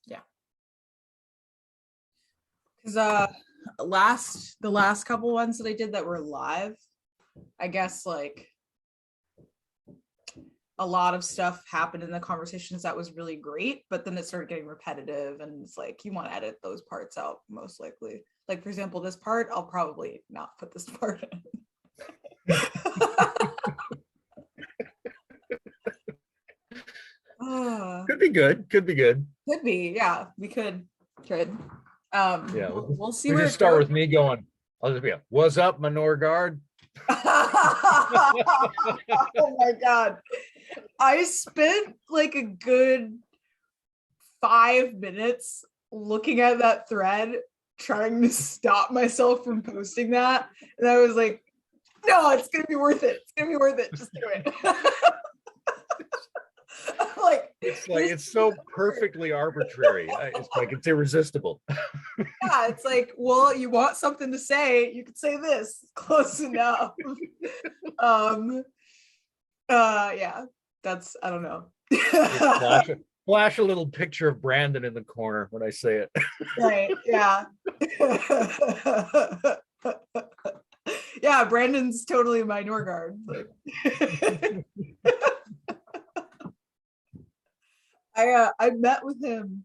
Yeah. Because the last couple ones that I did that were live, I guess like a lot of stuff happened in the conversations that was really great, but then it started getting repetitive, and it's like you want to edit those parts out most likely. Like for example, this part, I'll probably not put this part in. Could be good. Could be good. Could be, yeah. We could. Yeah, we'll see we where just it start goes. with me going. I'll just be a, "What's up, Menorgard?" Oh my god. I spent like a good 5 minutes looking at that thread, trying to stop myself from posting that. And I was like, no, it's gonna be worth it. It's gonna be worth it. Just do it. Like, it's so perfectly arbitrary. It's like it's irresistible. yeah, it's like, well, you want something to say, you could say this. Close enough. Yeah, that's, I don't know. Flash a little picture of Brandon in the corner when I say it. Right, yeah. Yeah, Brandon's totally my Norgard. Like, I met with him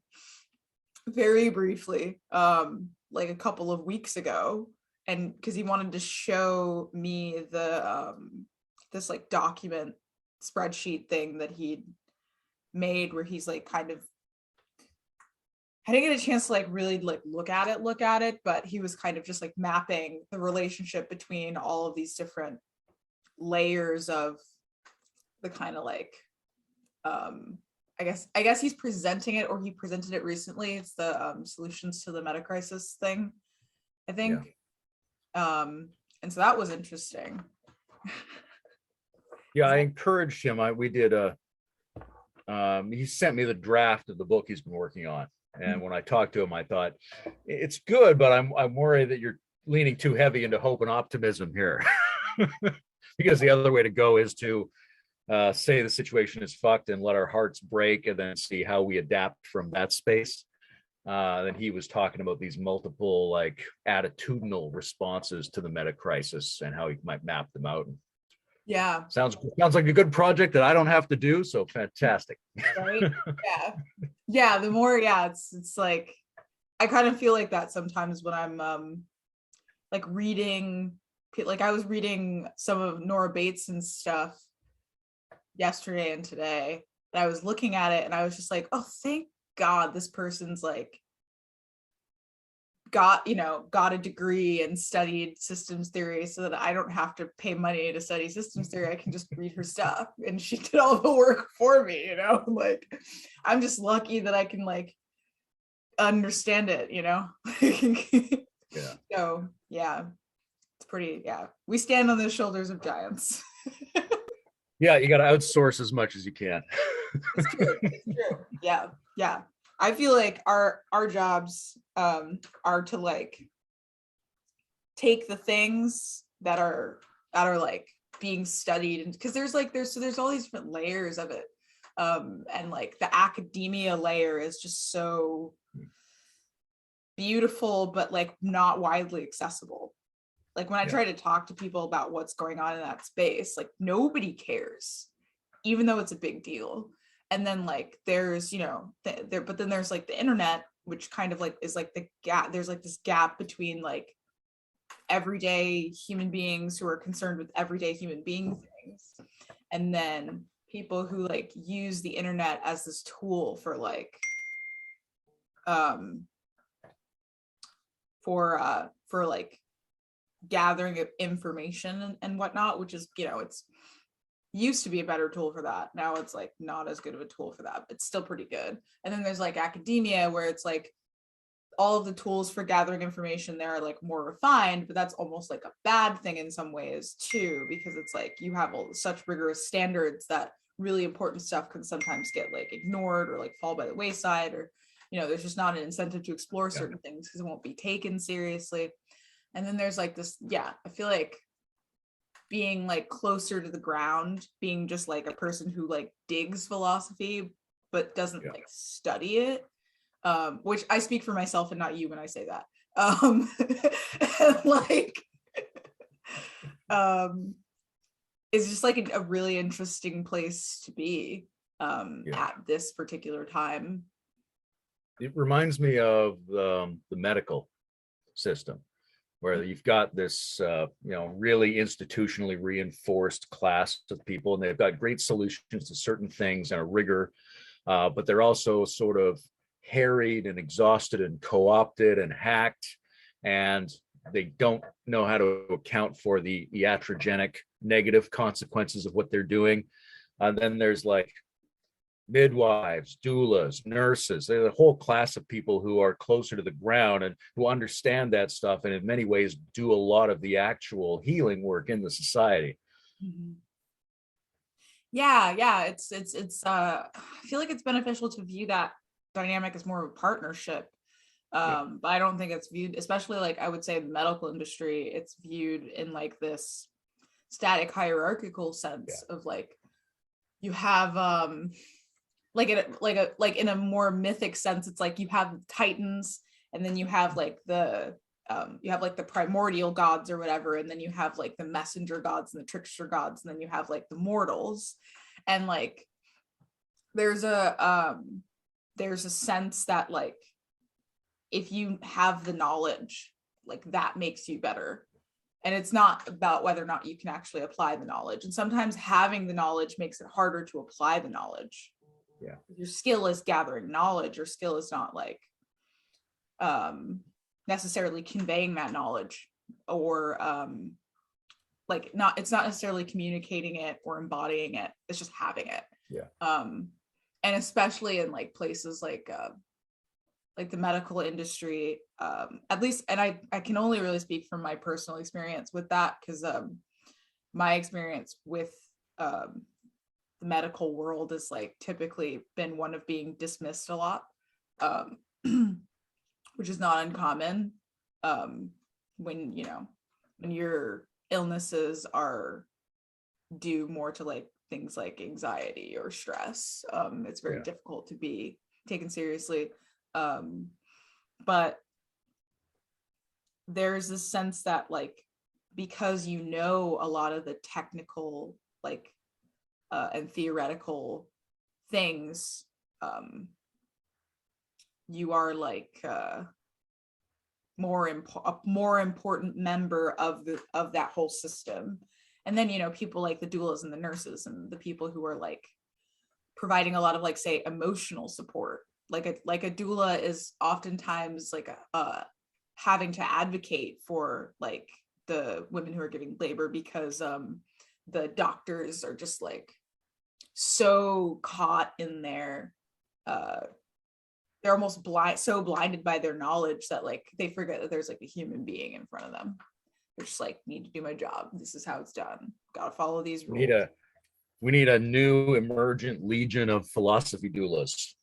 very briefly, like a couple of weeks ago, and because he wanted to show me the this like document spreadsheet thing that he'd made, where he's like kind of, I didn't get a chance to like really like look at it, but he was kind of just like mapping the relationship between all of these different layers of the kind of like I guess he's presenting it, or he presented it recently. It's the solutions to the meta crisis thing, I think. Yeah. And so that was interesting. Yeah, I encouraged him. We did he sent me the draft of the book he's been working on. And when I talked to him, I thought it's good, but I'm worried that you're leaning too heavy into hope and optimism here. Because the other way to go is to say the situation is fucked and let our hearts break, and then see how we adapt from that space. Then he was talking about these multiple like attitudinal responses to the meta crisis and how he might map them out. Yeah. Sounds like a good project that I don't have to do. So fantastic. Right. Yeah. Yeah. The more, yeah, it's like, I kind of feel like that sometimes when I'm like reading, like I was reading some of Nora Bateson's stuff yesterday and today, and I was looking at it and I was just like, oh, thank God this person's like got a degree and studied systems theory, so that I don't have to pay money to study systems theory. I can just read her stuff, and she did all the work for me, like I'm just lucky that I can like understand it. Yeah. So yeah, it's pretty, yeah, we stand on the shoulders of giants. Yeah, you got to outsource as much as you can. It's true. It's true. Yeah. Yeah. I feel like our jobs are to like take the things that are like being studied, because there's all these different layers of it, and like the academia layer is just so beautiful, but like not widely accessible. Like when I try to talk to people about what's going on in that space, like nobody cares, even though it's a big deal. And then like there's but then there's like the internet, which kind of like is like the gap. There's like this gap between like everyday human beings who are concerned with everyday human being things, and then people who like use the internet as this tool for like for like gathering of information and whatnot, which is, it's used to be a better tool for that. Now it's like not as good of a tool for that, but it's still pretty good. And then there's like academia, where it's like all of the tools for gathering information there are like more refined, but that's almost like a bad thing in some ways too, because it's like you have such rigorous standards that really important stuff can sometimes get like ignored or like fall by the wayside, or there's just not an incentive to explore certain things because it won't be taken seriously. And then there's like this, I feel like being like closer to the ground, being just like a person who like digs philosophy but doesn't like study it, which I speak for myself and not you when I say that. And like it's just like a really interesting place to be at this particular time. It reminds me of the medical system, where you've got this, really institutionally reinforced class of people, and they've got great solutions to certain things and a rigor, but they're also sort of harried and exhausted and co-opted and hacked, and they don't know how to account for the iatrogenic negative consequences of what they're doing. And then there's like midwives, doulas, nurses. There's a whole class of people who are closer to the ground and who understand that stuff, and in many ways do a lot of the actual healing work in the society. Mm-hmm. Yeah, it's I feel like it's beneficial to view that dynamic as more of a partnership. But I don't think it's viewed, especially like I would say the medical industry, it's viewed in like this static hierarchical sense of like you have like in a more mythic sense, it's like you have titans, and then you have like the primordial gods or whatever, and then you have like the messenger gods and the trickster gods, and then you have like the mortals. And like there's a sense that like if you have the knowledge, like that makes you better. And it's not about whether or not you can actually apply the knowledge. And sometimes having the knowledge makes it harder to apply the knowledge. Yeah. Your skill is gathering knowledge. Your skill is not like necessarily conveying that knowledge, or it's not necessarily communicating it or embodying it. It's just having it. Yeah. And especially in like places like the medical industry, at least, and I can only really speak from my personal experience with that, because my experience with the medical world is like typically been one of being dismissed a lot, which is not uncommon when your illnesses are due more to like things like anxiety or stress. It's very difficult to be taken seriously. But there's this sense that like, because a lot of the technical like and theoretical things, you are like a more important member of that whole system. And then people like the doulas and the nurses and the people who are like providing a lot of like, say, emotional support. Like a doula is oftentimes like having to advocate for like the women who are giving labor, because the doctors are just like so caught in their they're almost blinded by their knowledge that like they forget that there's like a human being in front of them. They're just like, need to do my job. This is how it's done. Gotta follow these rules. We need a new emergent legion of philosophy doulas.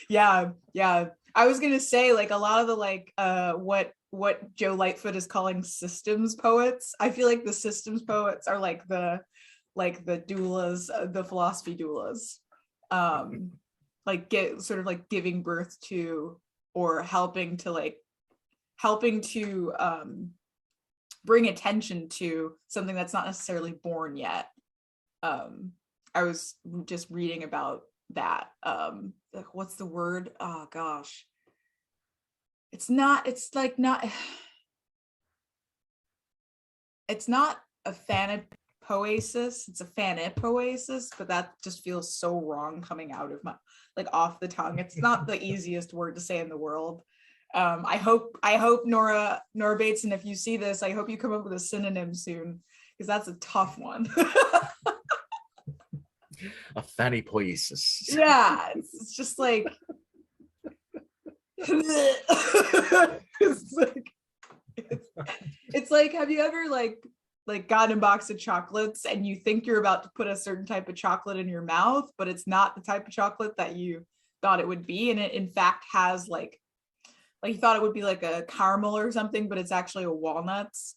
yeah. I was gonna say like a lot of the like what Joe Lightfoot is calling systems poets. I feel like the systems poets are like the doulas, the philosophy doulas, like get sort of like giving birth to or helping to bring attention to something that's not necessarily born yet. I was just reading about that. What's the word? Oh gosh. It's not a phanopoiesis, it's a phanopoiesis, but that just feels so wrong coming out of my, like, off the tongue. It's not the easiest word to say in the world. I hope Nora Bateson, if you see this, I hope you come up with a synonym soon, because that's a tough one. A phanopoiesis. Yeah, it's just like it's like, have you ever like gotten a box of chocolates and you think you're about to put a certain type of chocolate in your mouth, but it's not the type of chocolate that you thought it would be, and it in fact has like you thought it would be like a caramel or something, but it's actually a walnuts.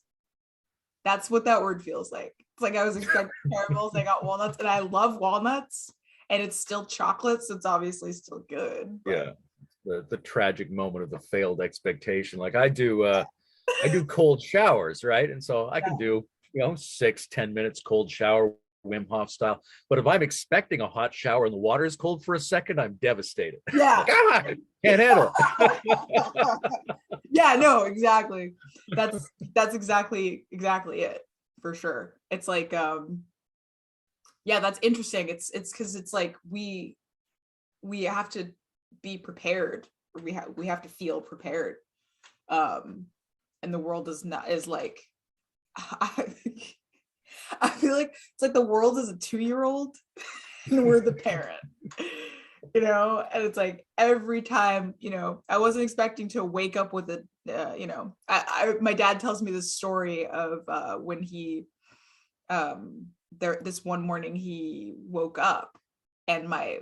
That's what that word feels like. It's like I was expecting caramels, I got walnuts, and I love walnuts. and it's still chocolate, so it's obviously still good. But... Yeah, the tragic moment of the failed expectation. Like I do cold showers, right? And so I can do 6-10 minutes cold shower, Wim Hof style. But if I'm expecting a hot shower and the water is cold for a second, I'm devastated. Yeah. God, can't handle it. Yeah, no, exactly. That's exactly it, for sure. It's like yeah, that's interesting. It's because it's like we have to be prepared. We have to feel prepared. And the world is like I feel like it's like the world is a 2-year-old and we're the parent, and it's like every time, I wasn't expecting to wake up with a, my dad tells me this story of when he, this one morning he woke up and my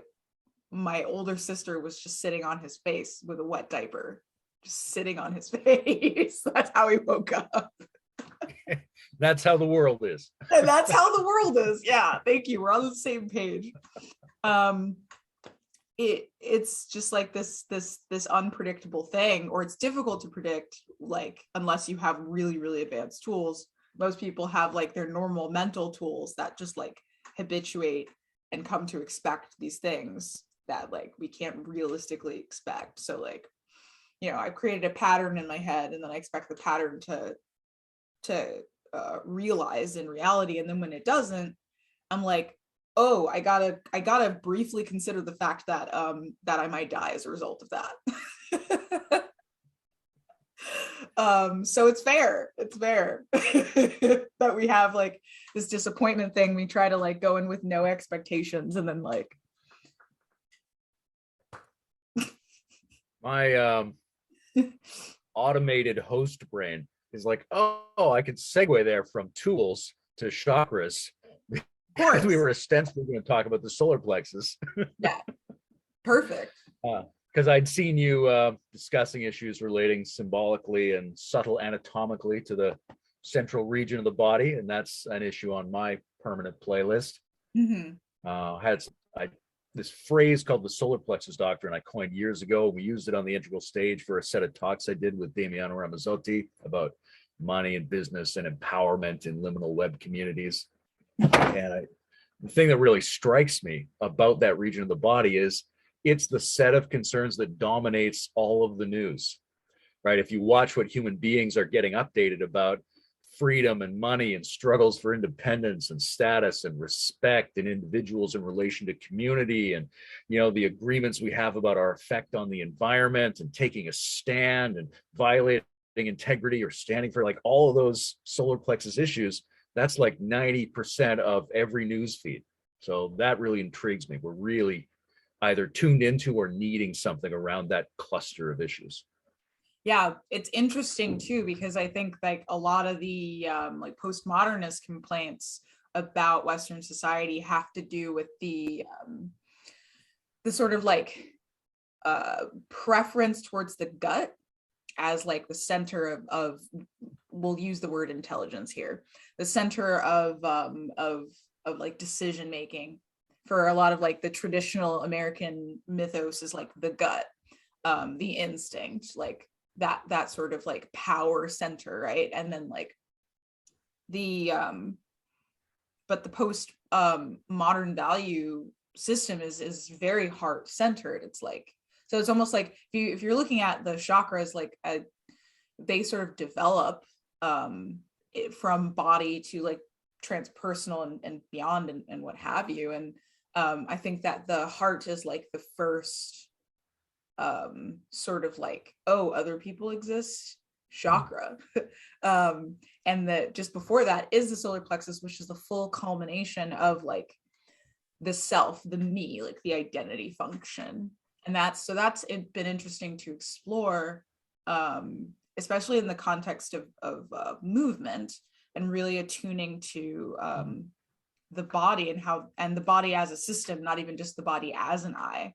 older sister was just sitting on his face with a wet diaper, just sitting on his face. That's how he woke up. That's how the world is. And that's how the world is. Yeah, thank you. We're on the same page. It's just like this unpredictable thing, or it's difficult to predict, like unless you have really, really advanced tools. Most people have like their normal mental tools that just like habituate and come to expect these things that like we can't realistically expect. So like, I've created a pattern in my head, and then I expect the pattern to realize in reality, and then when it doesn't, I'm like, oh, I gotta briefly consider the fact that that I might die as a result of that. So it's fair that we have like this disappointment thing. We try to like go in with no expectations, and then like my automated host brain is like, oh, I could segue there from tools to chakras. Of course. We were ostensibly going to talk about the solar plexus. Yeah, perfect. Because I'd seen you discussing issues relating symbolically and subtle anatomically to the central region of the body, and that's an issue on my permanent playlist. Mm-hmm. This phrase called the solar plexus doctrine I coined years ago. We used it on the Integral Stage for a set of talks I did with Damiano Ramazzotti about money and business and empowerment in liminal web communities. And the thing that really strikes me about that region of the body is it's the set of concerns that dominates all of the news, right? If you watch what human beings are getting updated about, freedom and money and struggles for independence and status and respect and individuals in relation to community, and the agreements we have about our effect on the environment and taking a stand and violating integrity or standing for like all of those solar plexus issues, that's like 90% of every news feed. So that really intrigues me. We're really either tuned into or needing something around that cluster of issues. Yeah, it's interesting too, because I think like a lot of the like postmodernist complaints about Western society have to do with the sort of like preference towards the gut as like the center of we'll use the word intelligence here, the center of like decision making. For a lot of like the traditional American mythos is like the gut, the instinct, like that sort of like power center, right? And then like the but the post modern value system is very heart centered. It's like, so it's almost like if you're looking at the chakras, like they sort of develop from body to like transpersonal and beyond and what have you. And I think that the heart is like the first sort of like, oh, other people exist chakra. And that just before that is the solar plexus, which is the full culmination of like the self, the me, like the identity function. And that's been interesting to explore, especially in the context of movement, and really attuning to the body and the body as a system, not even just the body as an I.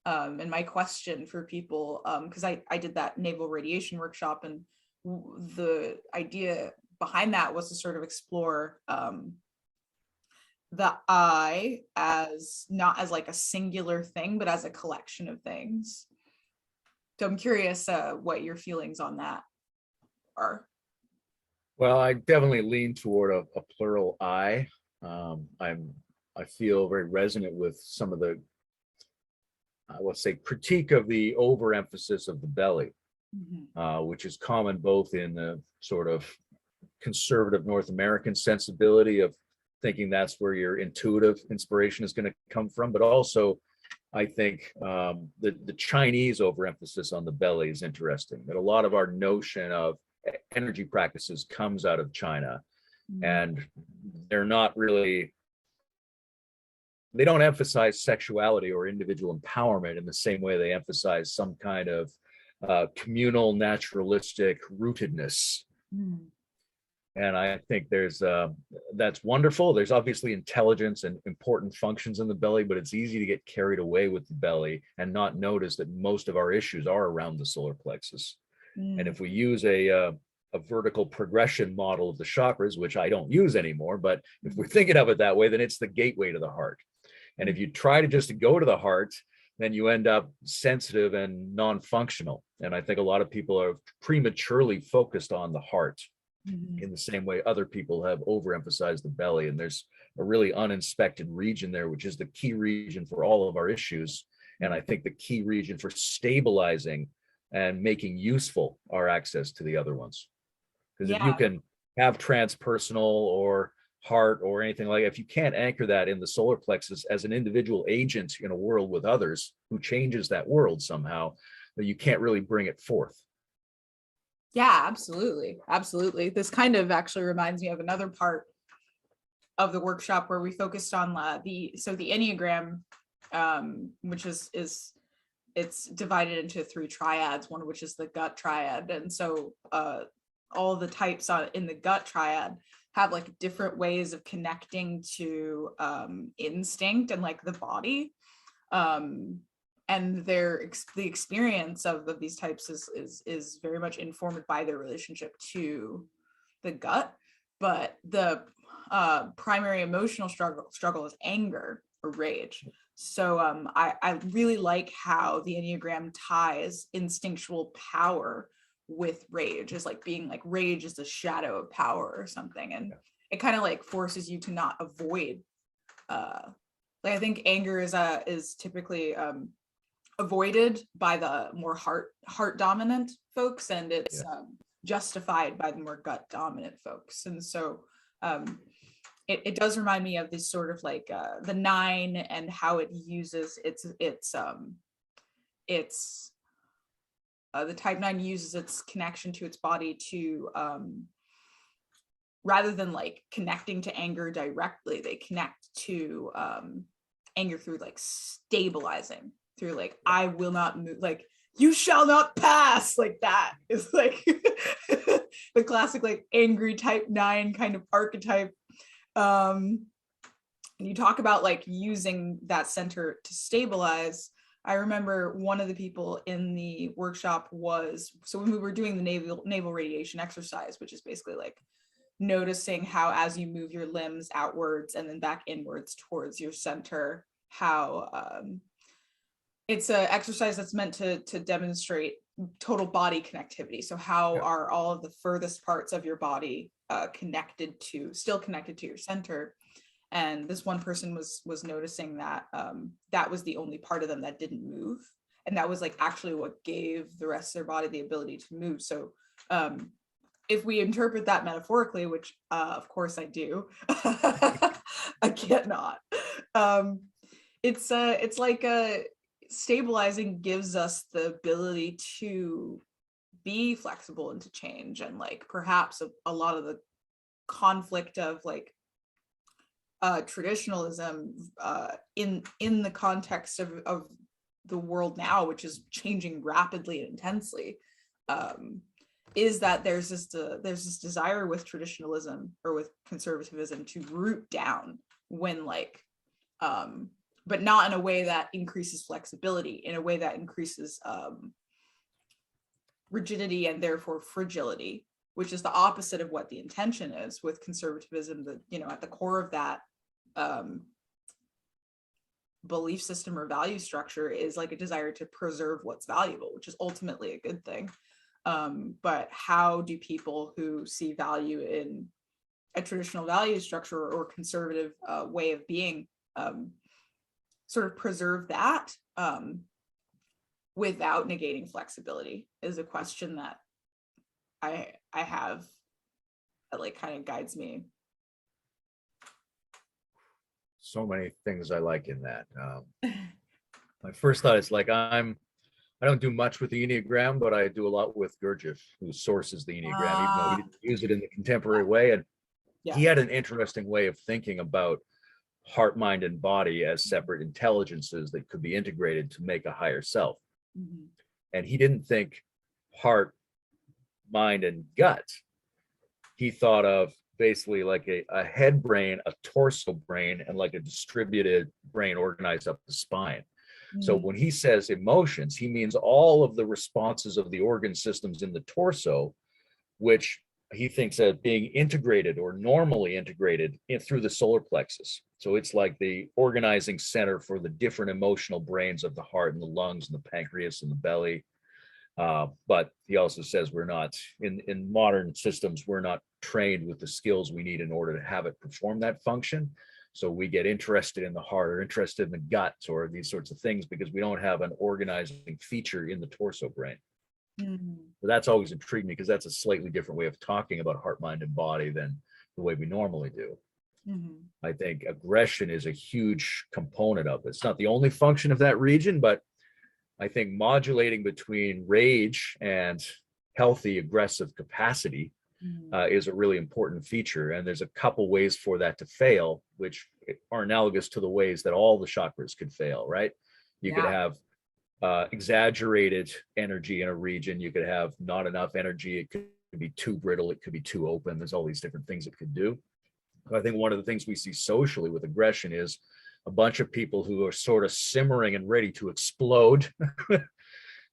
And my question for people, because I did that naval radiation workshop, and the idea behind that was to sort of explore the I as not as like a singular thing, but as a collection of things. So I'm curious what your feelings on that are. Well, I definitely lean toward a plural I. I feel very resonant with some of the, let's say, critique of the overemphasis of the belly, which is common both in the sort of conservative North American sensibility of thinking that's where your intuitive inspiration is going to come from, but also I think the Chinese overemphasis on the belly is interesting. That a lot of our notion of energy practices comes out of China, and they're not really, they don't emphasize sexuality or individual empowerment in the same way they emphasize some kind of communal naturalistic rootedness. And I think there's that's wonderful. There's obviously intelligence and important functions in the belly, but it's easy to get carried away with the belly and not notice that most of our issues are around the solar plexus. And if we use a vertical progression model of the chakras, which I don't use anymore, but if we're thinking of it that way, then it's the gateway to the heart. And if you try to just go to the heart, then you end up sensitive and non-functional. And I think a lot of people are prematurely focused on the heart in the same way other people have overemphasized the belly. And there's a really uninspected region there, which is the key region for all of our issues. And I think the key region for stabilizing and making useful our access to the other ones. Because if you can have transpersonal or heart or anything like that, if you can't anchor that in the solar plexus as an individual agent in a world with others who changes that world somehow, then you can't really bring it forth. Yeah, absolutely. Absolutely. This kind of actually reminds me of another part of the workshop where we focused on the Enneagram, which is it's divided into 3 triads, one of which is the gut triad. And so all the types in the gut triad have like different ways of connecting to instinct and like the body. And the experience of these types is very much informed by their relationship to the gut. But the primary emotional struggle is anger or rage. So I really like how the Enneagram ties instinctual power with rage, is like being like rage is the shadow of power or something. And it kind of like forces you to not avoid like I think anger is typically avoided by the more heart dominant folks, and it's justified by the more gut dominant folks. And so it does remind me of this sort of like the 9 and how it uses the type 9 uses its connection to its body to rather than like connecting to anger directly, they connect to anger through like stabilizing, through like I will not move, like you shall not pass, like that is like the classic like angry type 9 kind of archetype. And you talk about like using that center to stabilize. I remember one of the people in the workshop so when we were doing the navel radiation exercise, which is basically like noticing how as you move your limbs outwards and then back inwards towards your center, how it's an exercise that's meant to demonstrate total body connectivity. So how are all of the furthest parts of your body still connected to your center? And this one person was noticing that that was the only part of them that didn't move. And that was like actually what gave the rest of their body the ability to move. So if we interpret that metaphorically, which of course I do, I can't not. It's like stabilizing gives us the ability to be flexible and to change, and like perhaps a lot of the conflict of like traditionalism in the context of the world now, which is changing rapidly and intensely, is that there's this desire with traditionalism or with conservatism to root down when like but not in a way that increases flexibility, in a way that increases rigidity and therefore fragility, which is the opposite of what the intention is with conservatism. At the core of that belief system or value structure is like a desire to preserve what's valuable, which is ultimately a good thing. But how do people who see value in a traditional value structure or conservative way of being sort of preserve that without negating flexibility is a question that I have that like kind of guides me. So many things I like in that. My first thought is like I don't do much with the Enneagram, but I do a lot with Gurdjieff, who sources the Enneagram, even though he didn't use it in the contemporary way. And he had an interesting way of thinking about heart, mind, and body as separate intelligences that could be integrated to make a higher self. Mm-hmm. And he didn't think heart, mind, and gut. He thought of basically like a head brain, a torso brain, and like a distributed brain organized up the spine. Mm-hmm. So when he says emotions, he means all of the responses of the organ systems in the torso, which he thinks of being integrated or normally integrated through the solar plexus. So it's like the organizing center for the different emotional brains of the heart and the lungs and the pancreas and the belly. But he also says we're not, in modern systems, we're not trained with the skills we need in order to have it perform that function. So we get interested in the heart or interested in the guts or these sorts of things because we don't have an organizing feature in the torso brain. Mm-hmm. So that's always intrigued me because that's a slightly different way of talking about heart, mind, and body than the way we normally do. Mm-hmm. I think aggression is a huge component of it. It's not the only function of that region, but I think modulating between rage and healthy aggressive capacity is a really important feature. And there's a couple ways for that to fail, which are analogous to the ways that all the chakras could fail, right? You could have exaggerated energy in a region. You could have not enough energy. It could be too brittle. It could be too open. There's all these different things it could do. I think one of the things we see socially with aggression is a bunch of people who are sort of simmering and ready to explode.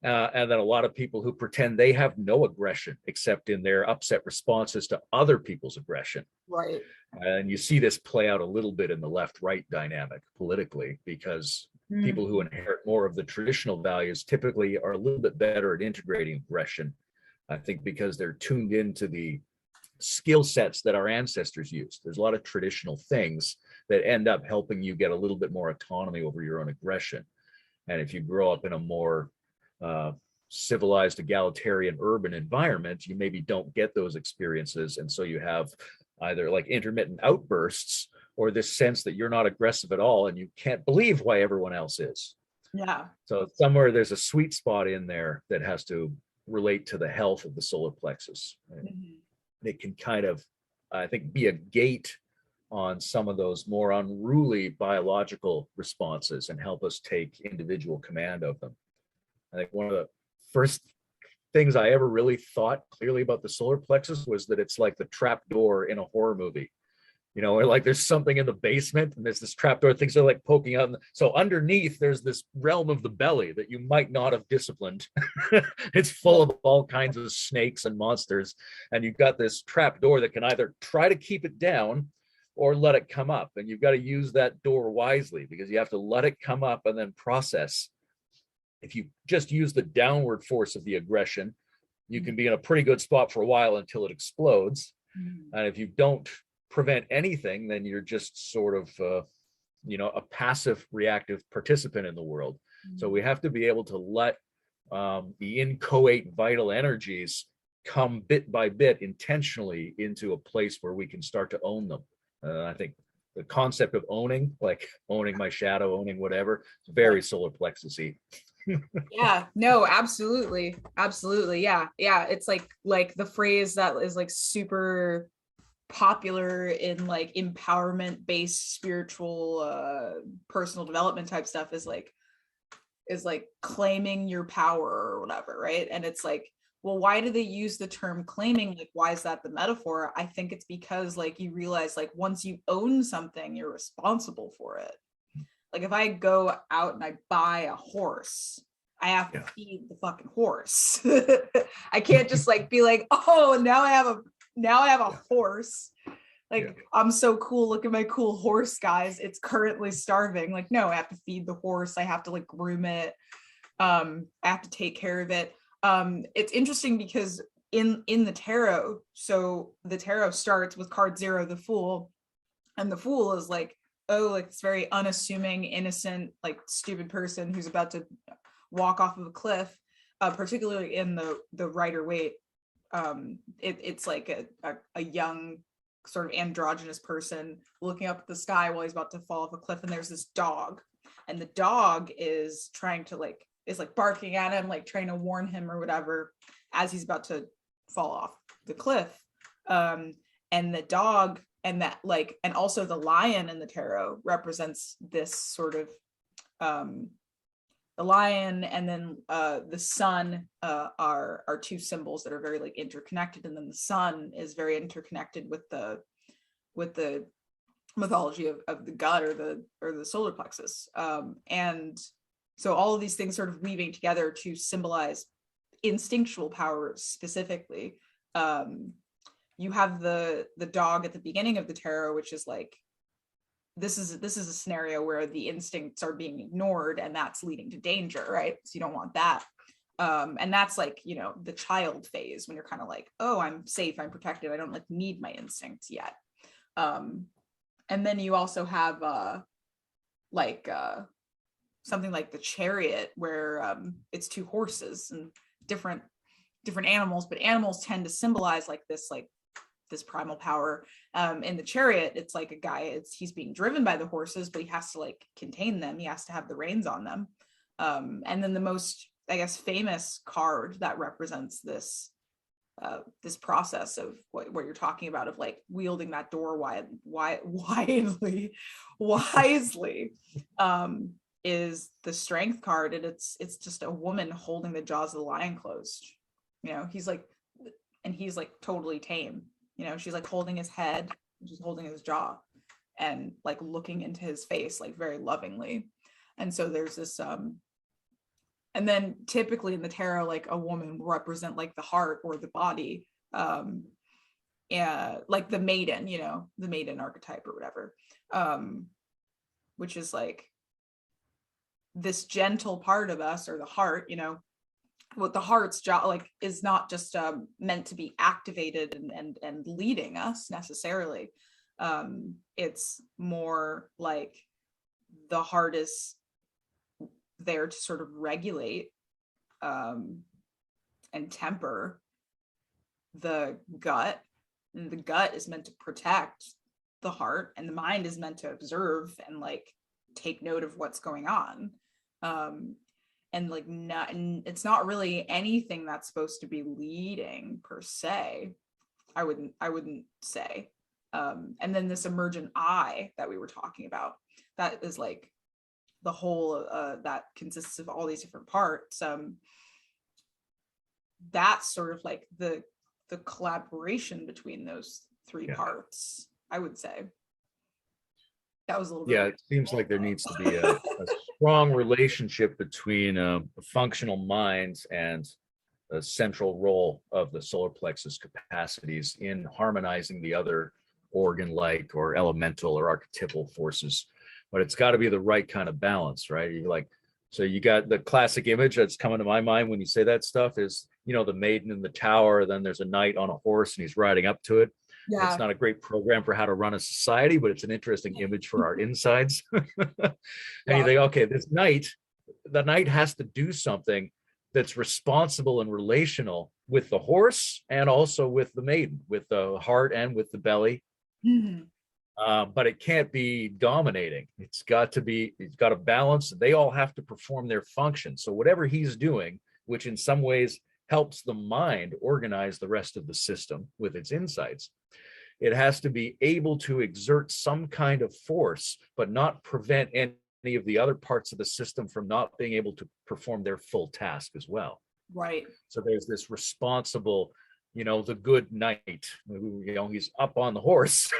And then a lot of people who pretend they have no aggression except in their upset responses to other people's aggression. Right. And you see this play out a little bit in the left-right dynamic politically, because people who inherit more of the traditional values typically are a little bit better at integrating aggression. I think because they're tuned into the skill sets that our ancestors used. There's a lot of traditional things that end up helping you get a little bit more autonomy over your own aggression. And if you grow up in a more civilized, egalitarian, urban environment, you maybe don't get those experiences. And so you have either like intermittent outbursts or this sense that you're not aggressive at all and you can't believe why everyone else is. Yeah. So somewhere there's a sweet spot in there that has to relate to the health of the solar plexus. Mm-hmm. It can kind of, I think, be a gate on some of those more unruly biological responses and help us take individual command of them. I think one of the first things I ever really thought clearly about the solar plexus was that it's like the trap door in a horror movie. You know, or like there's something in the basement and there's this trapdoor, things are like poking out. So underneath, there's this realm of the belly that you might not have disciplined. It's full of all kinds of snakes and monsters. And you've got this trapdoor that can either try to keep it down or let it come up. And you've got to use that door wisely because you have to let it come up and then process. If you just use the downward force of the aggression, you can be in a pretty good spot for a while until it explodes. And if you don't prevent anything, then you're just sort of a passive reactive participant in the world. So we have to be able to let the inchoate vital energies come bit by bit intentionally into a place where we can start to own them. I think the concept of owning, like owning my shadow, owning whatever, it's very solar plexus-y. Yeah, no, absolutely. Yeah. It's like the phrase that is like super popular in like empowerment based spiritual personal development type stuff is like claiming your power or whatever, right? And it's like, well, why do they use the term claiming? Like, why is that the metaphor? I think it's because like you realize like once you own something, you're responsible for it. Like if I go out and I buy a horse, I have to feed the fucking horse. I can't just like be like, oh, now I have a horse. Like, Yeah. I'm so cool. Look at my cool horse, guys. It's currently starving. Like, no, I have to feed the horse. I have to like groom it. I have to take care of it. It's interesting because in the tarot, so the tarot starts with card 0, the Fool, and the Fool is like, oh, like this very unassuming, innocent, like stupid person who's about to walk off of a cliff. Particularly in the Rider-Waite, it's like a young sort of androgynous person looking up at the sky while he's about to fall off a cliff, and there's this dog, and the dog is trying to like is like barking at him, like trying to warn him or whatever as he's about to fall off the cliff. And the dog and that like and also the lion in the tarot represents this sort of the lion and then the sun are two symbols that are very like interconnected, and then the sun is very interconnected with the mythology of the gut or the solar plexus, and so all of these things sort of weaving together to symbolize instinctual power specifically. You have the dog at the beginning of the tarot, which is like this is a scenario where the instincts are being ignored and that's leading to danger, right? So you don't want that. And that's like, you know, the child phase when you're kind of like, oh, I'm safe, I'm protected, I don't like need my instincts yet. And then you also have something like the Chariot, where it's two horses and different animals, but animals tend to symbolize like this primal power. In the Chariot, it's like a guy, he's being driven by the horses, but he has to like contain them, he has to have the reins on them. And then the most, I guess, famous card that represents this process of what you're talking about, of like wielding that door wisely is the Strength card, and it's just a woman holding the jaws of the lion closed. You know, he's like totally tame. You know, she's like holding his head, she's holding his jaw, and like looking into his face like very lovingly. And so there's this and then typically in the tarot, like a woman will represent like the heart or the body, like the maiden, you know, the maiden archetype or whatever, which is like this gentle part of us, or the heart, you know, what the heart's job like is not just meant to be activated and leading us necessarily. It's more like the heart is there to sort of regulate and temper the gut, and the gut is meant to protect the heart, and the mind is meant to observe and like take note of what's going on. And like it's not really anything that's supposed to be leading per se, I wouldn't say. And then this emergent eye that we were talking about, that is like the whole that consists of all these different parts. That's sort of like the collaboration between those three parts, I would say. That was a little bit it seems like there needs to be a strong relationship between a functional mind and a central role of the solar plexus capacities in harmonizing the other organ-like or elemental or archetypal forces. But it's got to be the right kind of balance, right? You like, so you got the classic image that's coming to my mind when you say that stuff is, you know, the maiden in the tower, then there's a knight on a horse and he's riding up to it. Yeah. It's not a great program for how to run a society, but it's an interesting image for our insides. And you think, okay, the knight has to do something that's responsible and relational with the horse and also with the maiden, with the heart and with the belly. Mm-hmm. But it can't be dominating. It's got to balance. They all have to perform their function. So whatever he's doing, which in some ways helps the mind organize the rest of the system with its insights, it has to be able to exert some kind of force, but not prevent any of the other parts of the system from not being able to perform their full task as well. Right. So there's this responsible, you know, the good knight who, you know, he's up on the horse,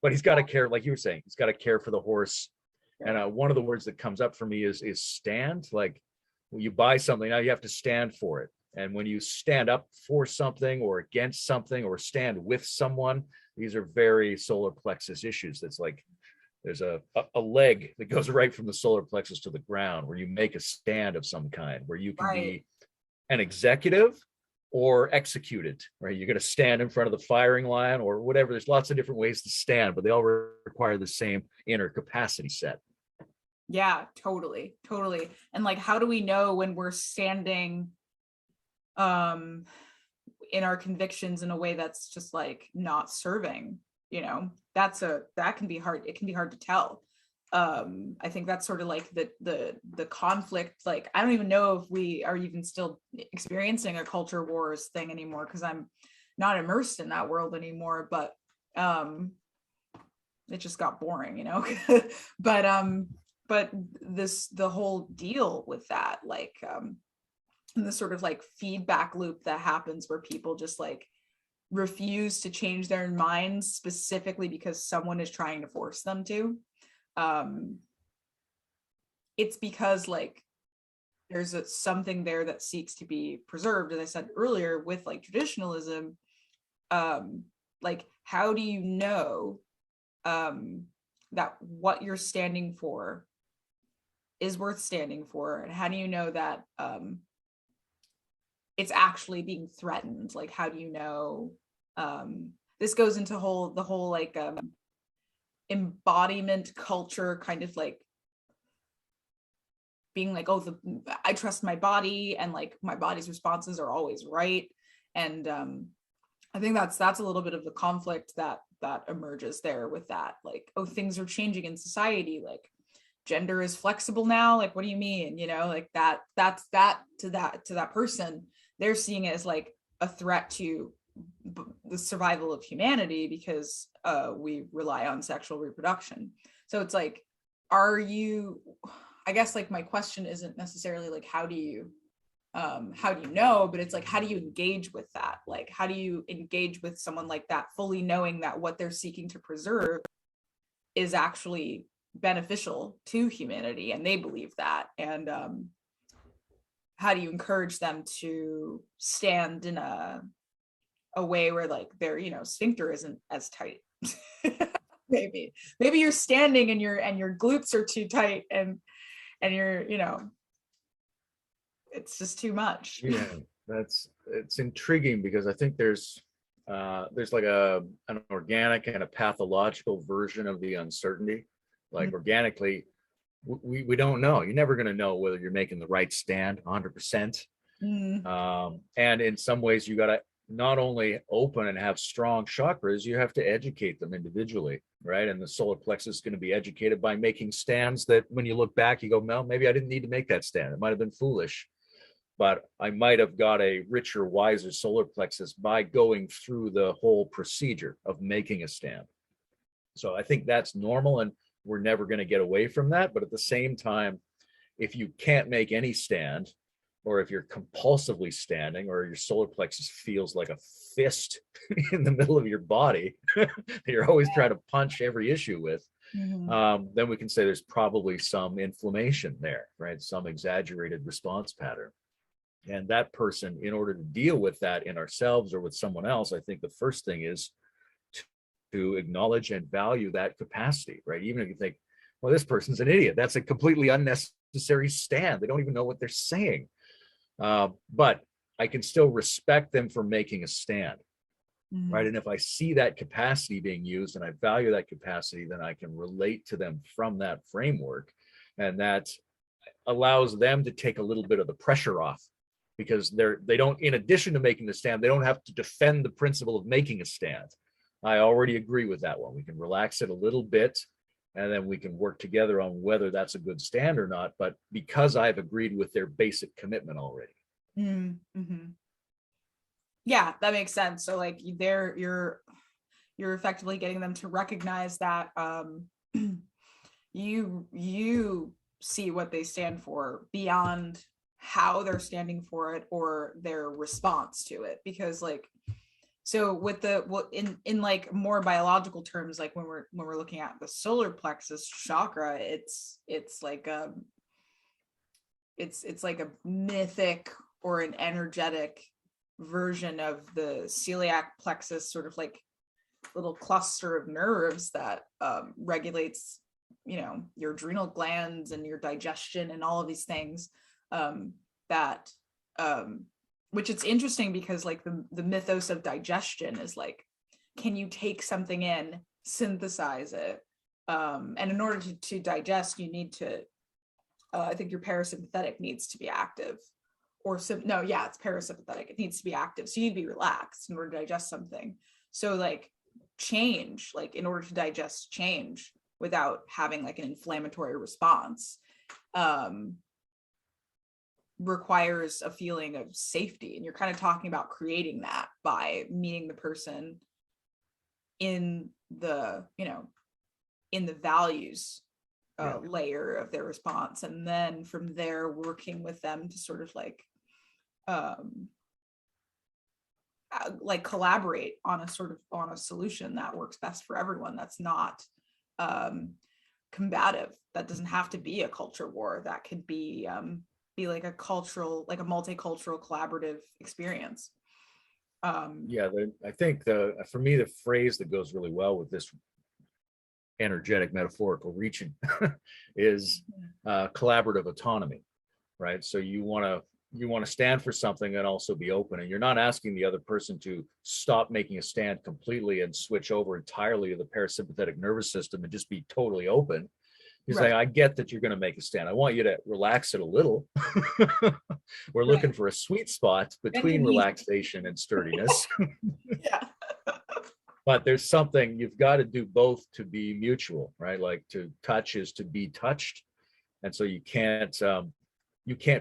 but he's got to care, like you were saying, he's got to care for the horse. And one of the words that comes up for me is stand. Like when you buy something, now you have to stand for it. And when you stand up for something or against something or stand with someone, These are very solar plexus issues. That's like there's a leg that goes right from the solar plexus to the ground where you make a stand of some kind, where you can Right. be an executive or executed, right? You're going to stand in front of the firing line or whatever. There's lots of different ways to stand, but they all require the same inner capacity set. Yeah, totally. Totally. And like, how do we know when we're standing in our convictions in a way that's just like not serving, you know? That can be hard. It can be hard to tell. I think that's sort of like the conflict. Like, I don't even know if we are even still experiencing a culture wars thing anymore, because I'm not immersed in that world anymore, but it just got boring, you know. But the whole deal with that, like the sort of like feedback loop that happens where people just like refuse to change their minds specifically because someone is trying to force them to. It's because like there's something there that seeks to be preserved, as I said earlier, with like traditionalism. Like, how do you know that what you're standing for is worth standing for, and how do you know that it's actually being threatened? Like, how do you know? This goes into the whole like embodiment culture, kind of like being like, oh, I trust my body, and like my body's responses are always right. And I think that's a little bit of the conflict that emerges there with that. Like, oh, things are changing in society, like gender is flexible now, like what do you mean, you know? Like that's to that person, they're seeing it as like a threat to the survival of humanity, because we rely on sexual reproduction. So it's like, are you, I guess like my question isn't necessarily like how do you know, but it's like, how do you engage with that? Like, how do you engage with someone like that, fully knowing that what they're seeking to preserve is actually beneficial to humanity, and they believe that? And how do you encourage them to stand in a way where like their, you know, sphincter isn't as tight? maybe you're standing and your glutes are too tight, and you're, you know, it's just too much. Yeah, it's intriguing because I think there's like an organic and a pathological version of the uncertainty. Like organically, we don't know. You're never going to know whether you're making the right stand 100%. And in some ways, you got to not only open and have strong chakras, you have to educate them individually, right? And the solar plexus is going to be educated by making stands that when you look back, you go, well, maybe I didn't need to make that stand. It might have been foolish, but I might have got a richer, wiser solar plexus by going through the whole procedure of making a stand. So I think that's normal, and we're never going to get away from that. But at the same time, if you can't make any stand, or if you're compulsively standing, or your solar plexus feels like a fist in the middle of your body that you're always trying to punch every issue with, then we can say there's probably some inflammation there, right? Some exaggerated response pattern. And that person, in order to deal with that in ourselves or with someone else, I think the first thing is to acknowledge and value that capacity, right? Even if you think, well, this person's an idiot, that's a completely unnecessary stand. They don't even know what they're saying. But I can still respect them for making a stand, right? And if I see that capacity being used and I value that capacity, then I can relate to them from that framework. And that allows them to take a little bit of the pressure off, because they don't, in addition to making the stand, they don't have to defend the principle of making a stand. I already agree with that one. We can relax it a little bit, and then we can work together on whether that's a good stand or not. But because I've agreed with their basic commitment already. Yeah, that makes sense. So like you're effectively getting them to recognize that you see what they stand for beyond how they're standing for it or their response to it. Because like, so with in like more biological terms, like when we're looking at the solar plexus chakra, it's like it's like a mythic or an energetic version of the celiac plexus, sort of like little cluster of nerves that regulates, you know, your adrenal glands and your digestion and all of these things, that which it's interesting because like the mythos of digestion is like, can you take something in, synthesize it, and in order to digest, you need to I think your parasympathetic needs to be active, or no, yeah, it's parasympathetic. It needs to be active, so you'd be relaxed in order to digest something. So like change, like in order to digest change without having like an inflammatory response, requires a feeling of safety. And you're kind of talking about creating that by meeting the person in the, you know, in the values layer of their response, and then from there working with them to sort of like collaborate on a solution that works best for everyone, that's not combative. That doesn't have to be a culture war. That could be like a cultural, like a multicultural collaborative experience. I think for me, the phrase that goes really well with this energetic metaphorical reaching is collaborative autonomy, right? So you want to stand for something and also be open, and you're not asking the other person to stop making a stand completely and switch over entirely to the parasympathetic nervous system and just be totally open. He's right. Like, I get that you're going to make a stand. I want you to relax it a little. We're looking for a sweet spot between relaxation and sturdiness. Yeah. But there's something, you've got to do both to be mutual, right? Like to touch is to be touched. And so you can't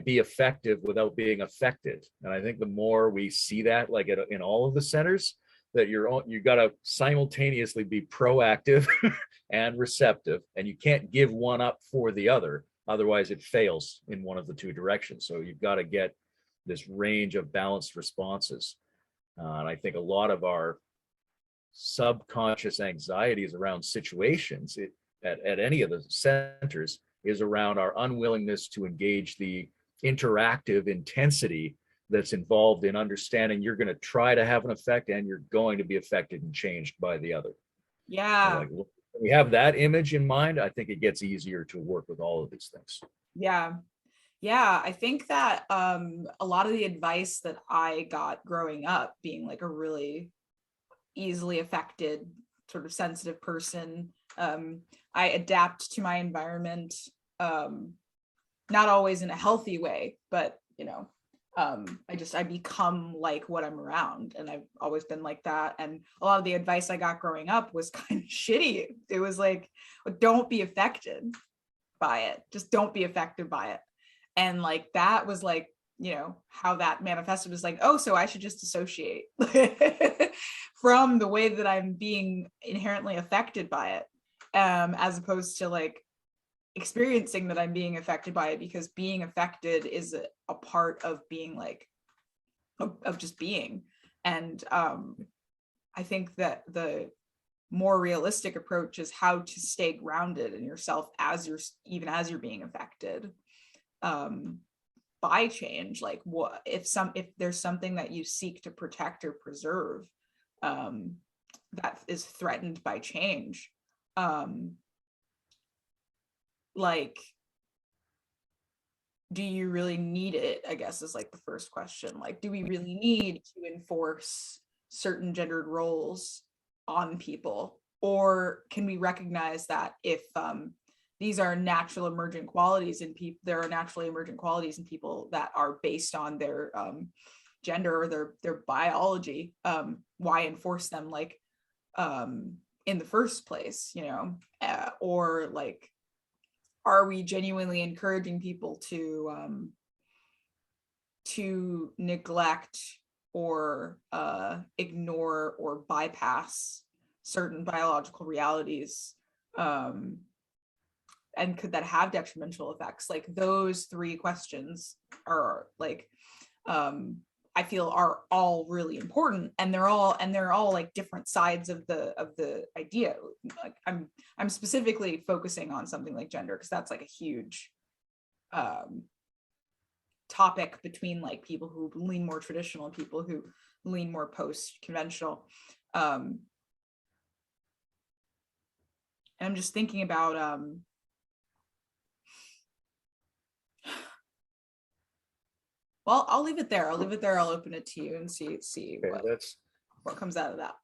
be effective without being affected. And I think the more we see that, like in all of the centers, that you got to simultaneously be proactive and receptive, and you can't give one up for the other. Otherwise it fails in one of the two directions. So you've got to get this range of balanced responses. And I think a lot of our subconscious anxieties around situations at any of the centers is around our unwillingness to engage the interactive intensity that's involved in understanding you're going to try to have an effect and you're going to be affected and changed by the other. Yeah. So like, we have that image in mind, I think it gets easier to work with all of these things. Yeah. I think that a lot of the advice that I got growing up, being like a really easily affected, sort of sensitive person, I adapt to my environment, not always in a healthy way, but you know, I become like what I'm around, and I've always been like that. And a lot of the advice I got growing up was kind of shitty. It was like, don't be affected by it. Just don't be affected by it. And like, that was like, you know, how that manifested was like, oh, so I should just dissociate from the way that I'm being inherently affected by it, as opposed to like experiencing that I'm being affected by it, because being affected is a part of being, like, of just being. And I think that the more realistic approach is how to stay grounded in yourself as you're being affected by change. Like, what if there's something that you seek to protect or preserve that is threatened by change, like, do you really need it, I guess, is like the first question. Like, do we really need to enforce certain gendered roles on people, or can we recognize that if these are natural emergent qualities in people, there are naturally emergent qualities in people that are based on their gender or their biology, why enforce them, like, in the first place, you know? Or like, are we genuinely encouraging people to neglect or ignore or bypass certain biological realities, and could that have detrimental effects? Like, those three questions are like, I feel are all really important, and they're all like different sides of the idea. Like, I'm specifically focusing on something like gender because that's like a huge topic between like people who lean more traditional and people who lean more post conventional. And I'm just thinking about well, I'll leave it there. I'll open it to you and see Okay, what comes out of that.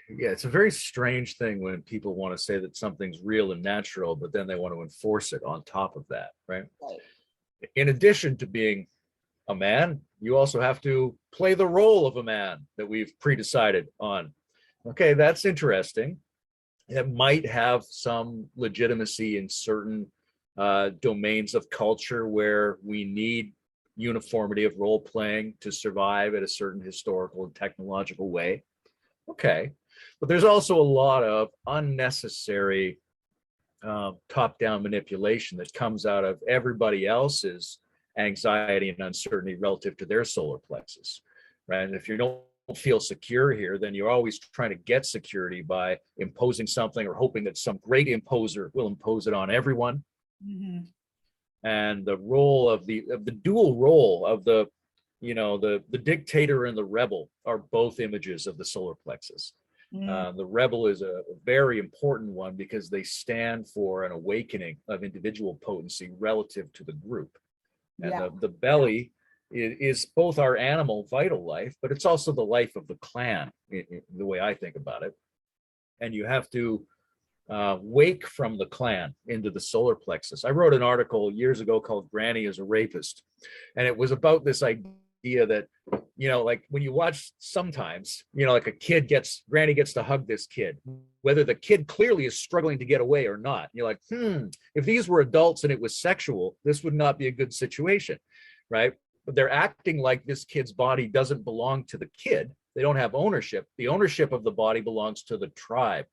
yeah, it's a very strange thing when people want to say that something's real and natural, but then they want to enforce it on top of that, right? Right. In addition to being a man, you also have to play the role of a man that we've pre-decided on. Okay, that's interesting. It might have some legitimacy in certain domains of culture where we need uniformity of role playing to survive at a certain historical and technological way. Okay, but there's also a lot of unnecessary top-down manipulation that comes out of everybody else's anxiety and uncertainty relative to their solar plexus, right? And if you don't feel secure here, then you're always trying to get security by imposing something or hoping that some great imposer will impose it on everyone. Mm-hmm. And the role of the dual role of the dictator and the rebel are both images of the solar plexus. The rebel is a very important one because they stand for an awakening of individual potency relative to the group. And the belly is both our animal vital life, but it's also the life of the clan, the way I think about it. And you have to wake from the clan into the solar plexus. I wrote an article years ago called Granny is a Rapist. And it was about this idea that, like when you watch sometimes, like Granny gets to hug this kid, whether the kid clearly is struggling to get away or not. You're like, if these were adults and it was sexual, this would not be a good situation, right? But they're acting like this kid's body doesn't belong to the kid. They don't have ownership. The ownership of the body belongs to the tribe,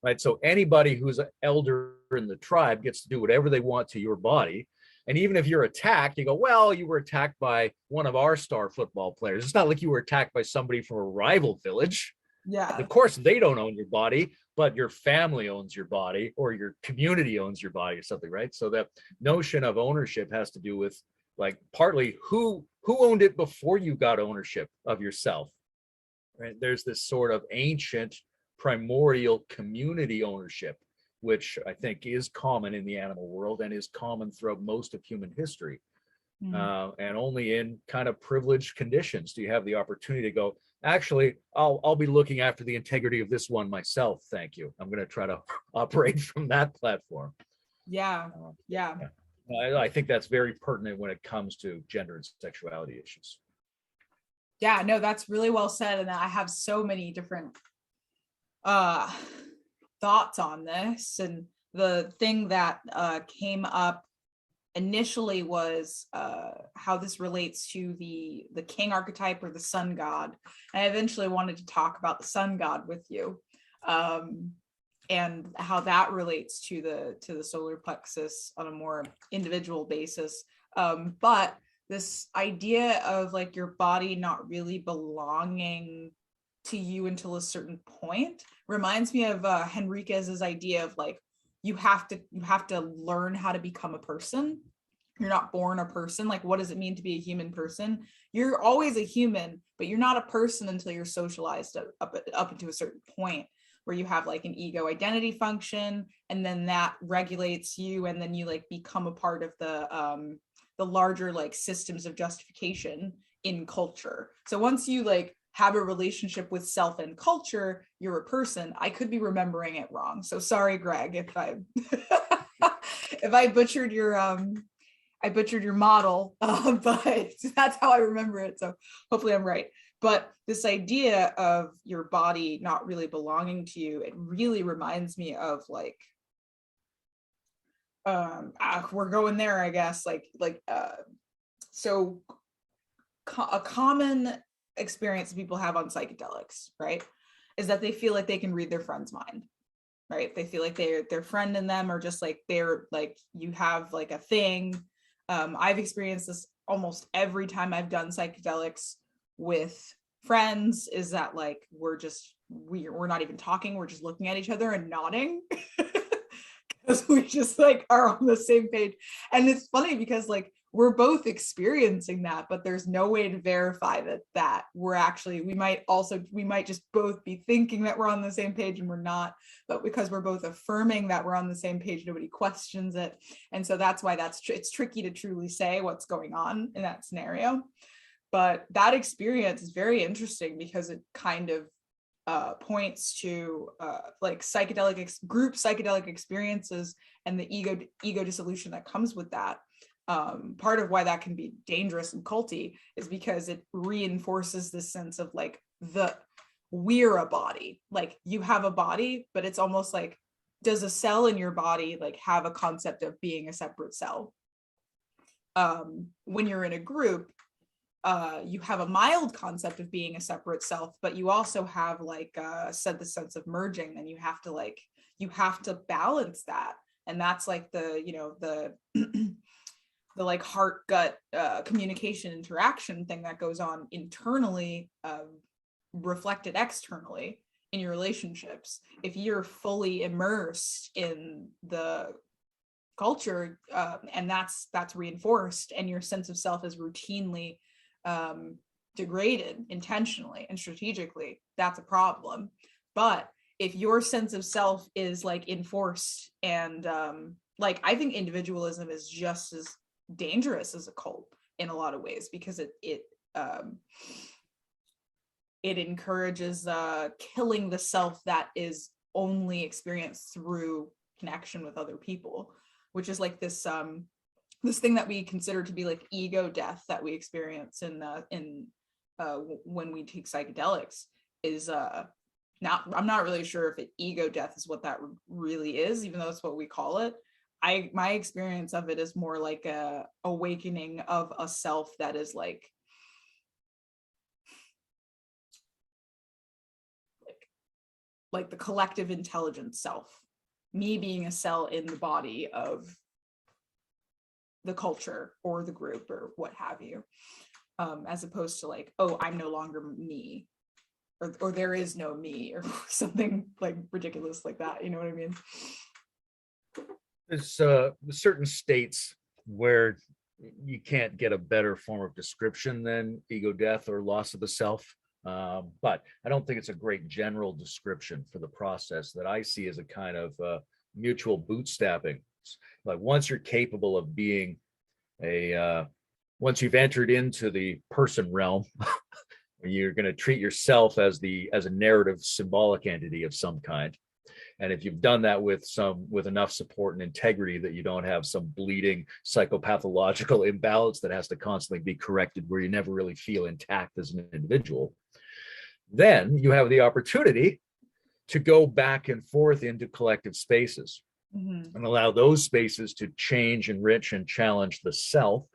right? So anybody who's an elder in the tribe gets to do whatever they want to your body. And even if you're attacked, you go, well, you were attacked by one of our star football players. It's not like you were attacked by somebody from a rival village. Yeah. Of course, they don't own your body, but your family owns your body or your community owns your body or something, right? So that notion of ownership has to do with like partly who owned it before you got ownership of yourself, right? There's this sort of ancient primordial community ownership, which I think is common in the animal world and is common throughout most of human history. And only in kind of privileged conditions do you have the opportunity to go, actually, I'll be looking after the integrity of this one myself. Thank you. I'm going to try to operate from that platform. Yeah. I think that's very pertinent when it comes to gender and sexuality issues. Yeah, no, that's really well said. And I have so many different thoughts on this. And the thing that came up initially was how this relates to the king archetype or the sun god. And I eventually wanted to talk about the sun god with you, and how that relates to the solar plexus on a more individual basis. But this idea of like your body not really belonging to you until a certain point reminds me of Henriquez's idea of like you have to learn how to become a person. You're not born a person. Like, what does it mean to be a human person? You're always a human, but you're not a person until you're socialized up into a certain point where you have like an ego identity function, and then that regulates you, and then you like become a part of the larger like systems of justification in culture. So once you like have a relationship with self and culture, you're a person. I could be remembering it wrong, so sorry, Greg, if I if I butchered your model, but that's how I remember it. So hopefully I'm right. But this idea of your body not really belonging to you, it really reminds me of like, we're going there, I guess. So a common experience people have on psychedelics, right, is that they feel like they can read their friend's mind, right? They feel like their friend in them, or just like they're like, you have like a thing. I've experienced this almost every time I've done psychedelics with friends, is that like we're not even talking, we're just looking at each other and nodding because we just like are on the same page. And it's funny because like we're both experiencing that, but there's no way to verify that we're actually, we might just both be thinking that we're on the same page and we're not, but because we're both affirming that we're on the same page, nobody questions it. And so that's why it's tricky to truly say what's going on in that scenario. But that experience is very interesting because it kind of points to like group psychedelic experiences and the ego dissolution that comes with that. Part of why that can be dangerous and culty is because it reinforces this sense of like we're a body, like you have a body, but it's almost like, does a cell in your body like have a concept of being a separate cell? When you're in a group, you have a mild concept of being a separate self, but you also have like the sense of merging, and you have to balance that. And that's like the the like heart gut communication interaction thing that goes on internally, reflected externally in your relationships. If you're fully immersed in the culture, and that's reinforced, and your sense of self is routinely degraded intentionally and strategically, that's a problem. But if your sense of self is like enforced and like, I think individualism is just as dangerous as a cult in a lot of ways, because it encourages killing the self that is only experienced through connection with other people, which is like this thing that we consider to be like ego death that we experience in when we take psychedelics is I'm not really sure if ego death is what that really is, even though it's what we call it. My experience of it is more like a awakening of a self that is like the collective intelligence self, me being a cell in the body of the culture or the group or what have you, as opposed to like, oh, I'm no longer me, or there is no me, or something like ridiculous like that. You know what I mean? There's certain states where you can't get a better form of description than ego death or loss of the self. But I don't think it's a great general description for the process that I see as a kind of mutual bootstrapping. Like once you're capable of being once you've entered into the person realm, you're going to treat yourself as a narrative symbolic entity of some kind. And if you've done that with enough support and integrity that you don't have some bleeding psychopathological imbalance that has to constantly be corrected, where you never really feel intact as an individual, then you have the opportunity to go back and forth into collective spaces, mm-hmm. and allow those spaces to change, enrich, and challenge the self,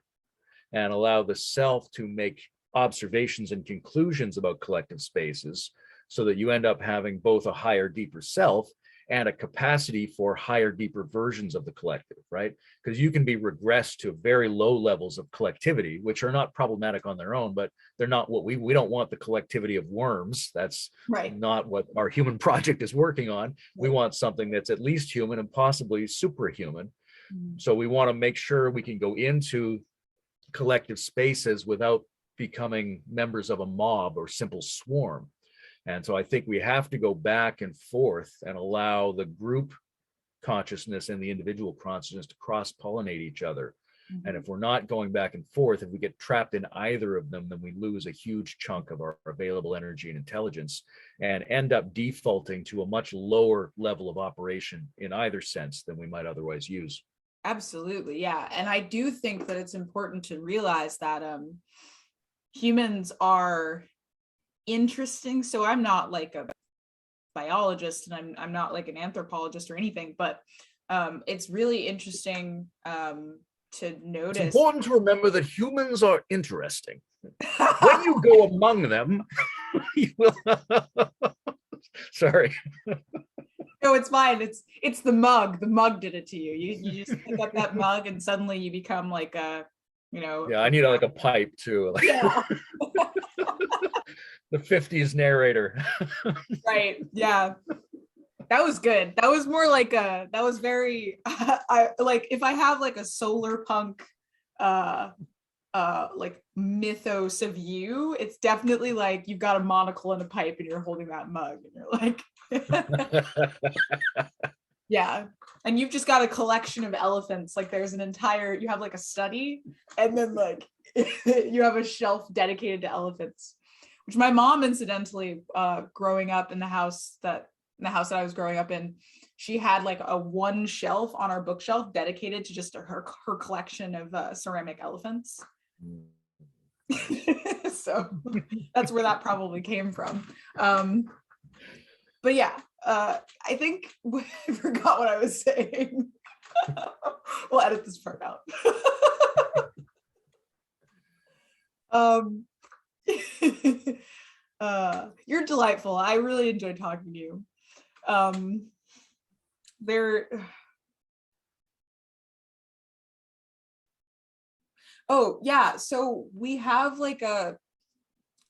and allow the self to make observations and conclusions about collective spaces, so that you end up having both a higher, deeper self and a capacity for higher, deeper versions of the collective, right? Because you can be regressed to very low levels of collectivity, which are not problematic on their own, but they're not what we don't want the collectivity of worms. That's right. Not what our human project is working on. Right. We want something that's at least human and possibly superhuman. Mm-hmm. So we want to make sure we can go into collective spaces without becoming members of a mob or simple swarm. And so I think we have to go back and forth and allow the group consciousness and the individual consciousness to cross-pollinate each other. Mm-hmm. And if we're not going back and forth, if we get trapped in either of them, then we lose a huge chunk of our available energy and intelligence and end up defaulting to a much lower level of operation in either sense than we might otherwise use. Absolutely, yeah. And I do think that it's important to realize that humans are interesting. So I'm not like a biologist, and I'm not like an anthropologist or anything, but it's really interesting to notice. It's important to remember that humans are interesting. When you go among them, you will. Sorry. No, it's fine. It's the mug. The mug did it to you. You just pick up that mug and suddenly you become like a, Yeah, I need like a pipe too. Like, yeah. The 50s narrator. Right. Yeah. That was good. That was more like that was very I like, if I have like a solar punk like mythos of you. It's definitely like you've got a monocle and a pipe and you're holding that mug and you're like yeah, and you've just got a collection of elephants. Like there's an entire, you have like a study, and then like you have a shelf dedicated to elephants, which my mom incidentally, growing up in the house that I was growing up in, she had like a one shelf on our bookshelf dedicated to just her collection of ceramic elephants. So that's where that probably came from. But yeah, I think I forgot what I was saying. We'll edit this part out. You're delightful. I really enjoyed talking to you. Oh yeah, so we have like a,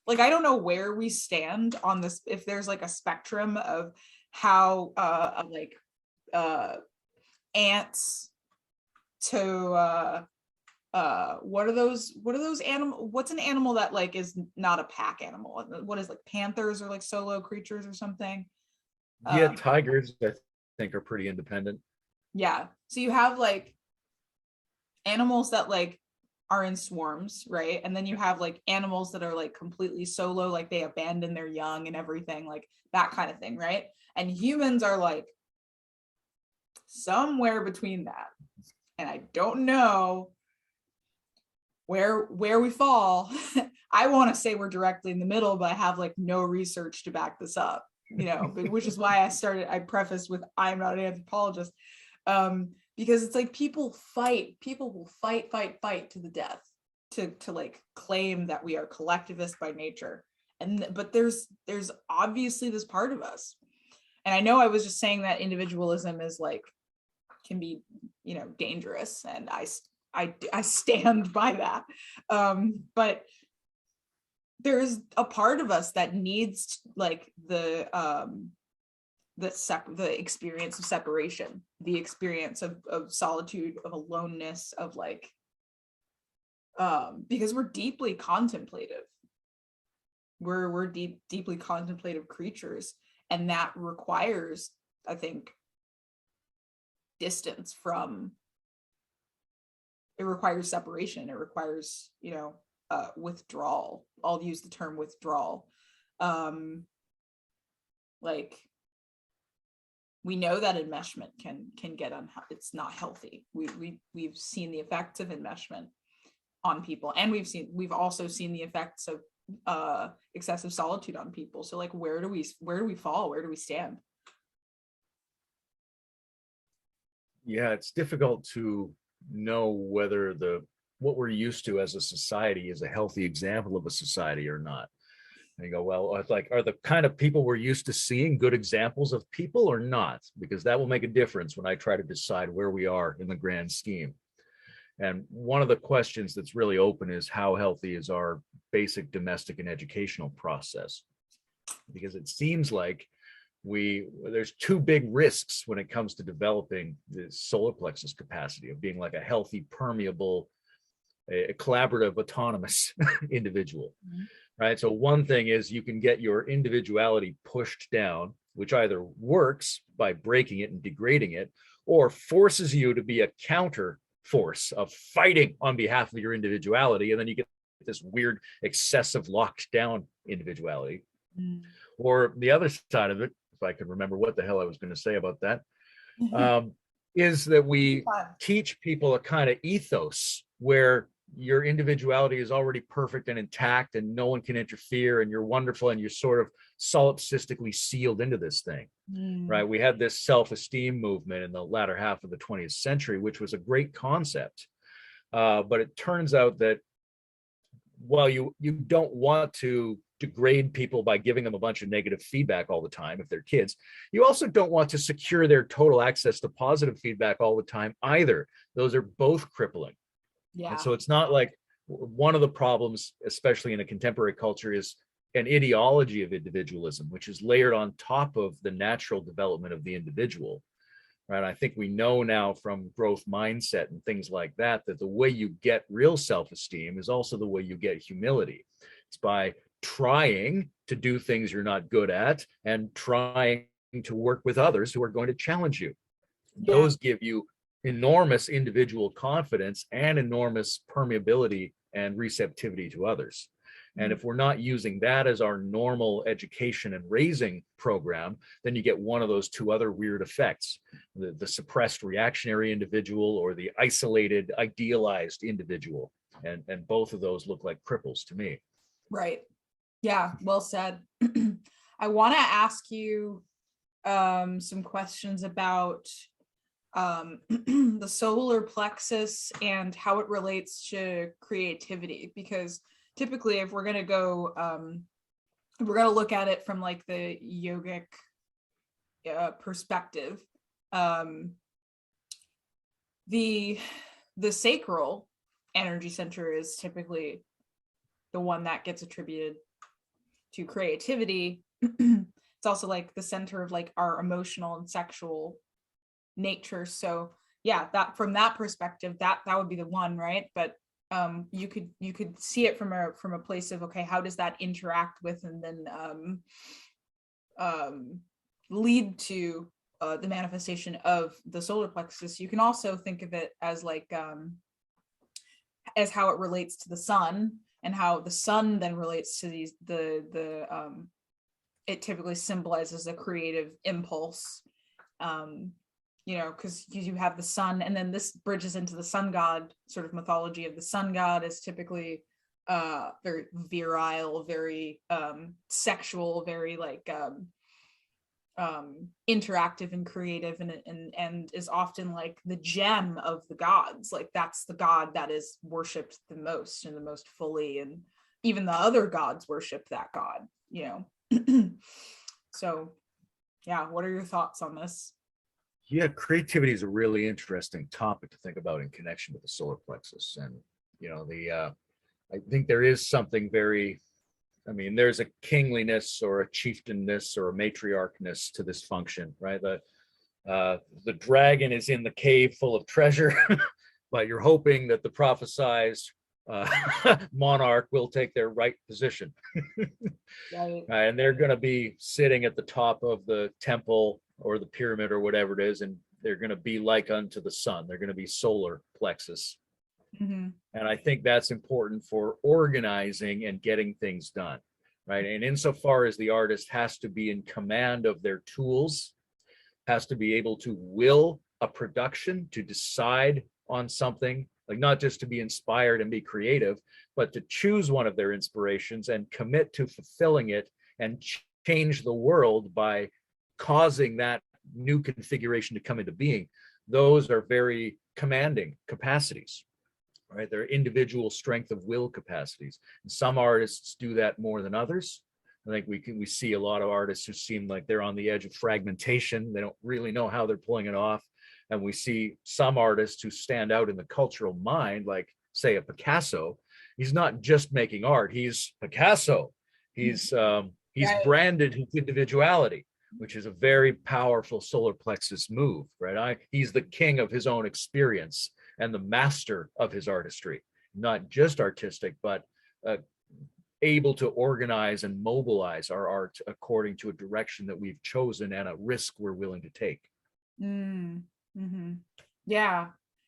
like I don't know where we stand on this, if there's like a spectrum of how like ants to what are those animal, what's an animal that like is not a pack animal, what is, like panthers or like solo creatures or something? Yeah, tigers I think are pretty independent. Yeah, so you have like animals that like are in swarms, right? And then you have like animals that are like completely solo, like they abandon their young and everything, like that kind of thing, right? And humans are like somewhere between that. And I don't know where we fall. I want to say we're directly in the middle, but I have like no research to back this up, you know, which is why I prefaced with I'm not an anthropologist. Because it's like people will fight to the death to like claim that we are collectivist by nature. But there's obviously this part of us. And I know I was just saying that individualism is like, can be, you know, dangerous, and I stand by that. But there's a part of us that needs like the experience of separation, the experience of solitude, of aloneness, of like, because we're deeply contemplative. We're deeply contemplative creatures, and that requires, I think, distance from, it requires separation, it requires, you know, withdrawal. I'll use the term withdrawal. Like we know that enmeshment can get it's not healthy. We've seen the effects of enmeshment on people, and we've also seen the effects of excessive solitude on people. So like where do we fall? Where do we stand? Yeah, it's difficult to know whether what we're used to as a society is a healthy example of a society or not. And you go, well, it's like, are the kind of people we're used to seeing good examples of people or not? Because that will make a difference when I try to decide where we are in the grand scheme. And one of the questions that's really open is how healthy is our basic domestic and educational process? Because it seems like there's two big risks when it comes to developing the solar plexus capacity of being like a healthy, permeable, a collaborative, autonomous individual. Mm-hmm. Right. So one thing is you can get your individuality pushed down, which either works by breaking it and degrading it, or forces you to be a counter force of fighting on behalf of your individuality. And then you get this weird, excessive, locked down individuality. Mm. Or the other side of it, if I can remember what the hell I was going to say about that, is that we teach people a kind of ethos where your individuality is already perfect and intact and no one can interfere and you're wonderful and you're sort of solipsistically sealed into this thing, right? We had this self-esteem movement in the latter half of the 20th century, which was a great concept. But it turns out that while you don't want to degrade people by giving them a bunch of negative feedback all the time if they're kids, you also don't want to secure their total access to positive feedback all the time either. Those are both crippling. Yeah. And so it's not like one of the problems, especially in a contemporary culture, is an ideology of individualism, which is layered on top of the natural development of the individual. right? I think we know now from growth mindset and things like that, that the way you get real self-esteem is also the way you get humility. It's by trying to do things you're not good at and trying to work with others who are going to challenge you. Yeah. Those give you enormous individual confidence and enormous permeability and receptivity to others. And if we're not using that as our normal education and raising program, then you get one of those two other weird effects, the suppressed reactionary individual or the isolated, idealized individual. And both of those look like cripples to me. Right. Yeah, well said. I want to ask you some questions about the solar plexus and how it relates to creativity, because typically if we're going to go if we're going to look at it from like the yogic perspective, the sacral energy center is typically the one that gets attributed to creativity. It's also like the center of like our emotional and sexual nature. So yeah, that from that perspective, that would be the one, right? But you could see it from a place of, okay, how does that interact with and then lead to the manifestation of the solar plexus. You can also think of it as like as how it relates to the sun, and how the sun then relates to these it typically symbolizes a creative impulse, because you have the sun, and then this bridges into the sun god sort of mythology of the sun god is typically very virile, very sexual, very like interactive and creative, and is often like the gem of the gods. Like that's the god that is worshipped the most and the most fully, and even the other gods worship that god, So yeah, what are your thoughts on this? Yeah, creativity is a really interesting topic to think about in connection with the solar plexus. And I think there is something very, there's a kingliness or a chieftainness or a matriarchness to this function, right? The dragon is in the cave full of treasure, but you're hoping that the prophesized monarch will take their right position. Right. And they're going to be sitting at the top of the temple or the pyramid or whatever it is, and they're going to be like unto the sun. They're going to be solar plexus. Mm-hmm. And I think that's important for organizing and getting things done, right? And insofar as the artist has to be in command of their tools, has to be able to will a production, to decide on something, like not just to be inspired and be creative, but to choose one of their inspirations and commit to fulfilling it and change the world by causing that new configuration to come into being. Those are very commanding capacities, right? They're individual strength of will capacities. And some artists do that more than others. I think we see a lot of artists who seem like they're on the edge of fragmentation. They don't really know how they're pulling it off. And we see some artists who stand out in the cultural mind, like say a Picasso. He's not just making art, he's Picasso. He's branded his individuality, which is a very powerful solar plexus move, right? He's the king of his own experience and the master of his artistry, not just artistic, but able to organize and mobilize our art according to a direction that we've chosen and a risk we're willing to take. Mm-hmm. Yeah,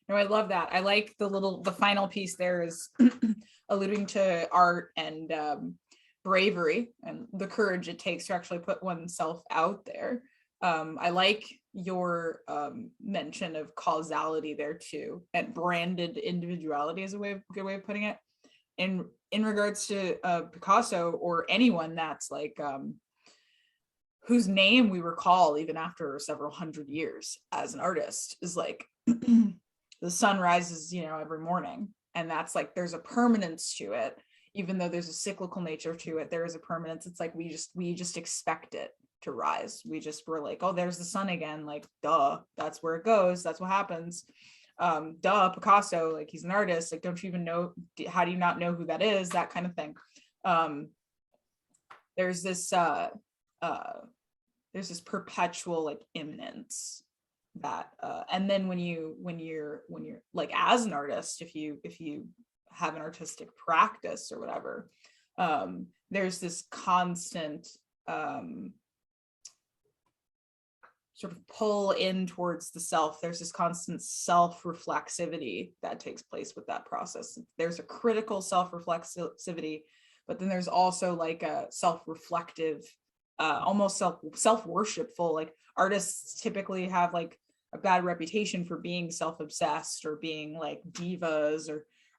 no, I love that. I like the final piece there is alluding to art and bravery and the courage it takes to actually put oneself out there. I like your mention of causality there too, and branded individuality is a good way of putting it. In regards to Picasso or anyone that's like whose name we recall even after several hundred years as an artist, is like the sun rises, every morning, and that's like there's a permanence to it. Even though there's a cyclical nature to it, there is a permanence. It's like we just expect it to rise. We're like, oh, there's the sun again, like duh, that's where it goes, that's what happens. Duh, Picasso, like he's an artist, like don't you even know, how do you not know who that is, that kind of thing. There's this perpetual like imminence that and then when you're like as an artist, if you have an artistic practice or whatever, there's this constant sort of pull in towards the self. There's this constant self-reflexivity that takes place with that process. There's a critical self-reflexivity, but then there's also like a self-reflective, almost self-worshipful. Like artists typically have like a bad reputation for being self-obsessed or being like divas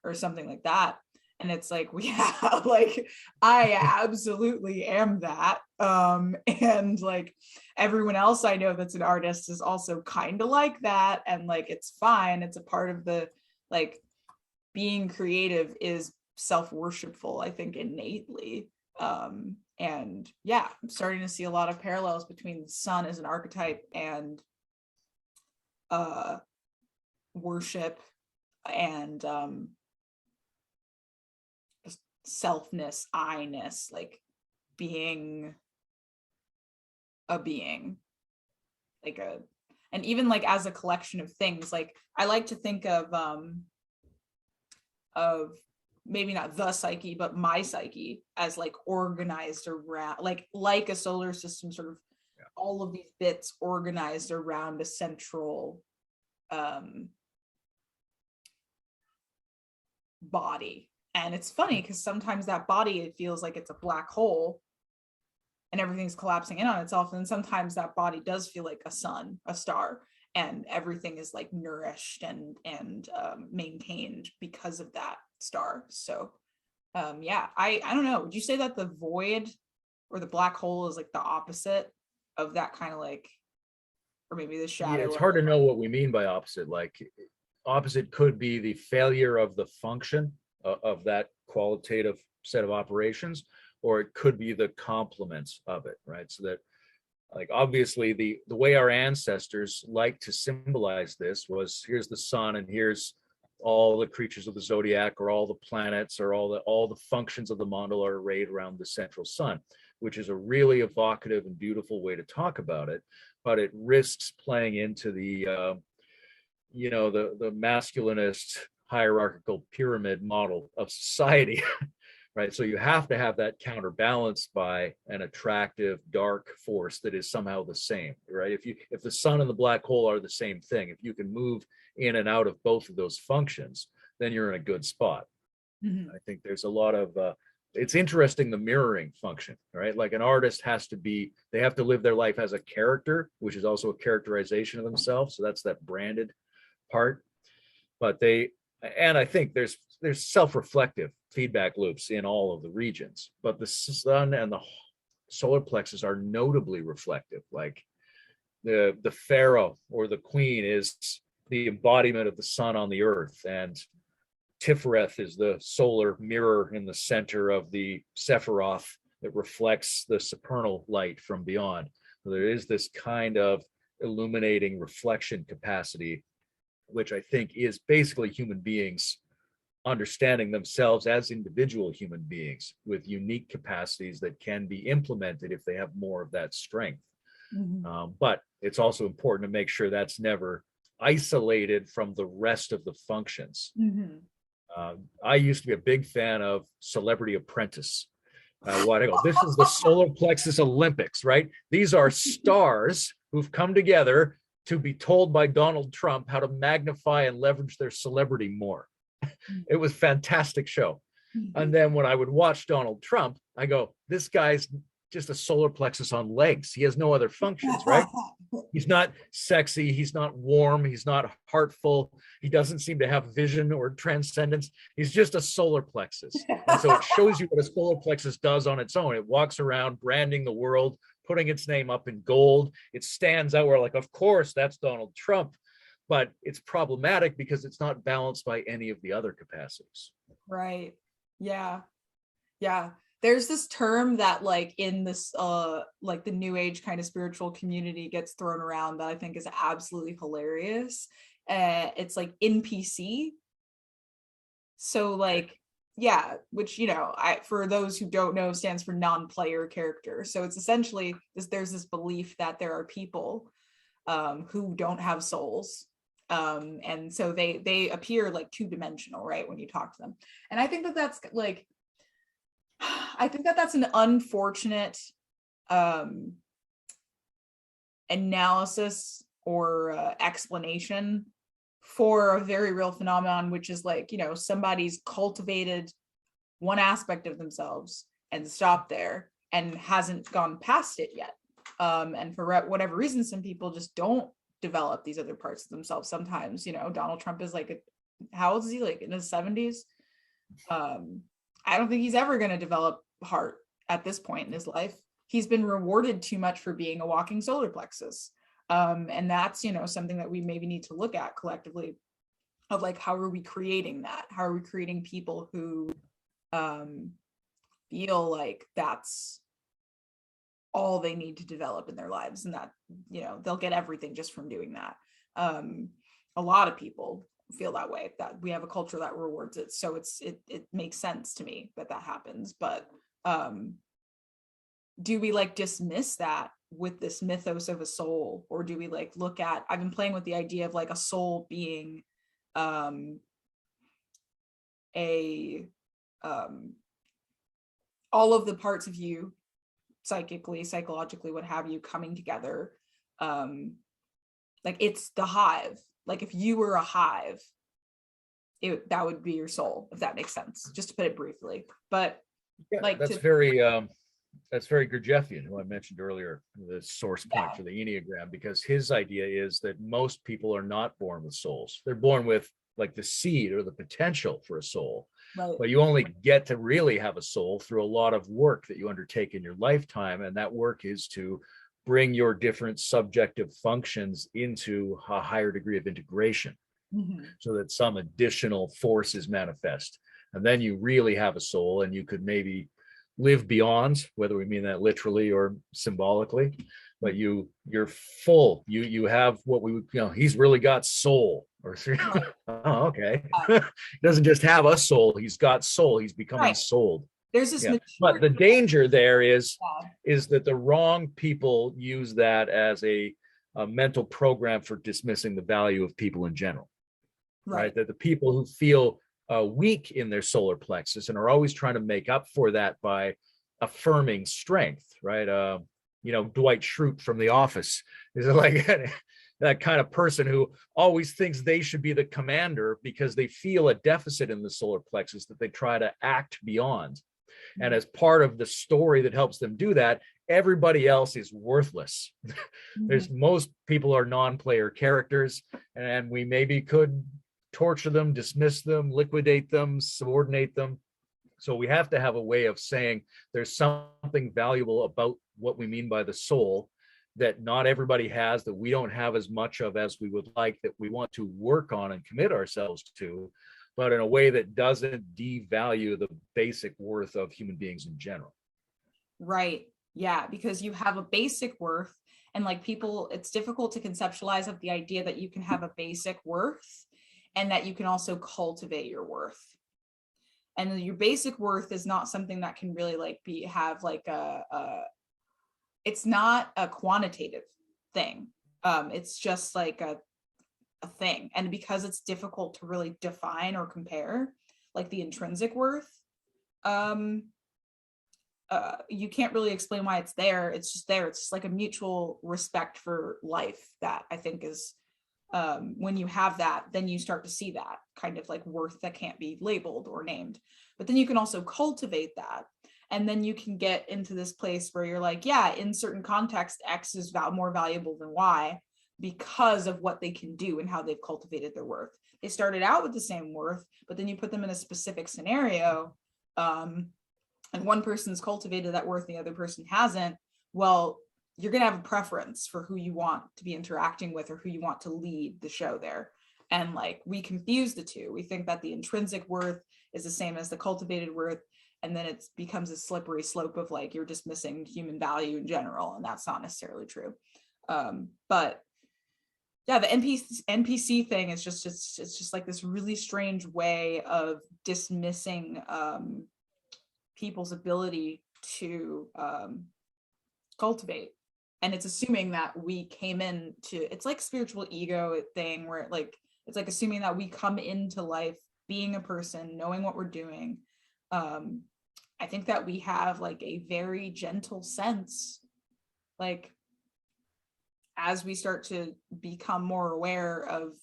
or something like that. And it's like, yeah, like I absolutely am that. And like everyone else I know that's an artist is also kind of like that. And like, it's fine. It's a part of the, like, being creative is self-worshipful, I think, innately. And yeah, I'm starting to see a lot of parallels between the sun as an archetype and worship and selfness, I-ness, like being a being, like a, and even like as a collection of things. Like I like to think of maybe not the psyche, but my psyche as like organized around like a solar system, sort of all of these bits organized around a central body. And it's funny because sometimes that body, it feels like it's a black hole and everything's collapsing in on itself. And sometimes that body does feel like a sun, a star, and everything is like nourished and maintained because of that star. So yeah, I don't know. Would you say that the void or the black hole is like the opposite of that kind of like, or maybe the shadow? Yeah, it's hard to know what we mean by opposite. Like opposite could be the failure of the function of that qualitative set of operations, or it could be the complements of it, right? So that, like, obviously the way our ancestors like to symbolize this was, here's the sun and here's all the creatures of the zodiac, or all the planets, or all the functions of the mandala are arrayed around the central sun, which is a really evocative and beautiful way to talk about it, but it risks playing into the the masculinist hierarchical pyramid model of society. Right? So you have to have that counterbalanced by an attractive dark force that is somehow the same, right? If the sun and the black hole are the same thing, if you can move in and out of both of those functions, then you're in a good spot. Mm-hmm. I think there's a lot of it's interesting, the mirroring function, right? Like an artist they have to live their life as a character, which is also a characterization of themselves. So that's that branded part. But I think there's self-reflective feedback loops in all of the regions, but the sun and the solar plexus are notably reflective. Like the pharaoh or the queen is the embodiment of the sun on the earth, and Tifereth is the solar mirror in the center of the Sephiroth that reflects the supernal light from beyond. So there is this kind of illuminating reflection capacity, which I think is basically human beings understanding themselves as individual human beings with unique capacities that can be implemented if they have more of that strength. Mm-hmm. But it's also important to make sure that's never isolated from the rest of the functions. Mm-hmm. I used to be a big fan of Celebrity Apprentice. This is the solar plexus Olympics, right? These are stars who've come together to be told by Donald Trump how to magnify and leverage their celebrity more. It was a fantastic show. And then when I would watch Donald Trump, I go, this guy's just a solar plexus on legs. He has no other functions, right? He's not sexy. He's not warm. He's not heartful. He doesn't seem to have vision or transcendence. He's just a solar plexus. And so it shows you what a solar plexus does on its own. It walks around branding the world, putting its name up in gold. It stands out where, like, of course, that's Donald Trump. But it's problematic because it's not balanced by any of the other capacities. Right. Yeah. Yeah. There's this term that, like, in this like the new age kind of spiritual community gets thrown around that I think is absolutely hilarious. It's like NPC. So like, yeah, which, for those who don't know, stands for non-player character. So it's essentially there's this belief that there are people who don't have souls. And so they appear like two-dimensional, right, when you talk to them. And I think that that's like, I think that that's an unfortunate analysis or explanation for a very real phenomenon, which is like, you know, somebody's cultivated one aspect of themselves and stopped there and hasn't gone past it yet. And for whatever reason, some people just don't develop these other parts of themselves. Sometimes, you know, Donald Trump is like, how old is he? Like in his 70s? I don't think he's ever going to develop heart at this point in his life. He's been rewarded too much for being a walking solar plexus. And that's, you know, something that we maybe need to look at collectively of like, how are we creating that? How are we creating people who feel like that's all they need to develop in their lives, and that, you know, they'll get everything just from doing that. A lot of people feel that way, that we have a culture that rewards it. So it makes sense to me that that happens. But do we like dismiss that with this mythos of a soul, or do we like look at, I've been playing with the idea of like a soul being all of the parts of you, psychically, psychologically, what have you, coming together. Like it's the hive. Like if you were a hive, that would be your soul, if that makes sense, just to put it briefly. But yeah, like that's very Gurdjieffian, who I mentioned earlier, the source point for the Enneagram, because his idea is that most people are not born with souls. They're born with like the seed or the potential for a soul. Right. But you only get to really have a soul through a lot of work that you undertake in your lifetime. And that work is to bring your different subjective functions into a higher degree of integration, so that some additional force is manifest. And then you really have a soul, and you could maybe live beyond, whether we mean that literally or symbolically, but you're full. You have what we would, you know, he's really got soul. Or oh, okay. He doesn't just have a soul, he's got soul. He's becoming souled. There's this but the danger there is that the wrong people use that as a mental program for dismissing the value of people in general. Right? That the people who feel weak in their solar plexus and are always trying to make up for that by affirming strength, right? You know, Dwight Schrute from The Office is like that kind of person who always thinks they should be the commander because they feel a deficit in the solar plexus that they try to act beyond. And as part of the story that helps them do that, everybody else is worthless. There's most people are non-player characters, and we maybe could torture them, dismiss them, liquidate them, subordinate them. So we have to have a way of saying there's something valuable about what we mean by the soul that not everybody has, that we don't have as much of as we would like, that we want to work on and commit ourselves to, but in a way that doesn't devalue the basic worth of human beings in general. Right. Yeah, because you have a basic worth, and like people, it's difficult to conceptualize of the idea that you can have a basic worth and that you can also cultivate your worth. And your basic worth is not something that can really like have like it's not a quantitative thing. It's just like a thing. And because it's difficult to really define or compare, like the intrinsic worth, you can't really explain why it's there. It's just there. It's just like a mutual respect for life that I think is, when you have that, then you start to see that kind of like worth that can't be labeled or named. But then you can also cultivate that. And then you can get into this place where you're like, yeah, in certain contexts, X is more valuable than Y because of what they can do and how they've cultivated their worth. They started out with the same worth, but then you put them in a specific scenario, and one person's cultivated that worth, the other person hasn't. Well, you're going to have a preference for who you want to be interacting with or who you want to lead the show there. And like, we confuse the two. We think that the intrinsic worth is the same as the cultivated worth. And then it becomes a slippery slope of like, you're dismissing human value in general. And that's not necessarily true. But yeah, the NPC thing is just, it's just like this really strange way of dismissing people's ability to cultivate. and it's assuming that we came into, it's like spiritual ego thing where it's like assuming that we come into life being a person, knowing what we're doing. I think that we have like a very gentle sense, like as we start to become more aware of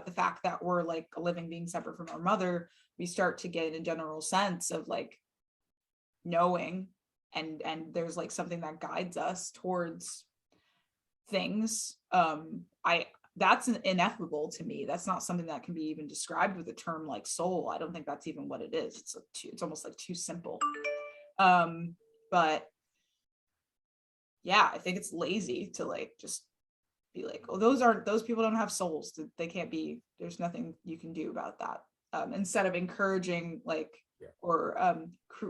the fact that we're like a living being separate from our mother, we start to get a general sense of like knowing, and there's like something that guides us towards things. I That's ineffable to me. That's not something that can be even described with a term like soul. I don't think that's even what it is. It's almost like too simple. But yeah, I think it's lazy to like just be like, oh, those people don't have souls. They can't be, there's nothing you can do about that. Instead of encouraging like, or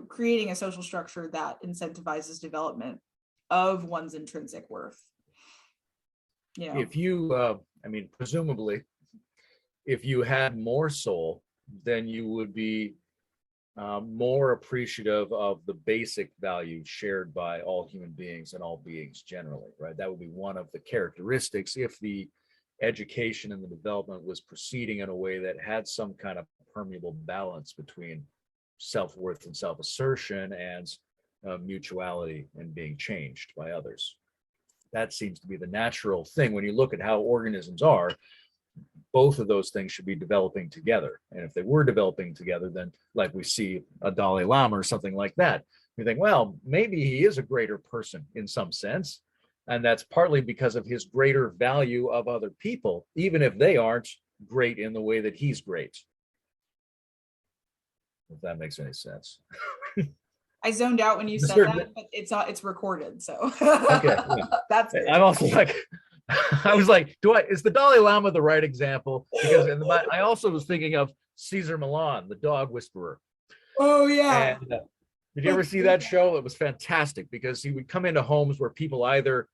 creating a social structure that incentivizes development of one's intrinsic worth. You know? If you, I mean, presumably, if you had more soul, then you would be more appreciative of the basic values shared by all human beings and all beings generally, right? That would be one of the characteristics if the education and the development was proceeding in a way that had some kind of permeable balance between self-worth and self-assertion and mutuality and being changed by others. That seems to be the natural thing. When you look at how organisms are, both of those things should be developing together. And if they were developing together, then like we see a Dalai Lama or something like that, we think, well, maybe he is a greater person in some sense. And that's partly because of his greater value of other people, even if they aren't great in the way that he's great. If that makes any sense. I zoned out when you said that, but it's recorded, so okay. Yeah. That's good. I'm also like, I was like, is the Dalai Lama the right example? Because I also was thinking of Caesar Milan, the dog whisperer. Oh yeah. And, did you ever see that show? It was fantastic because he would come into homes where people either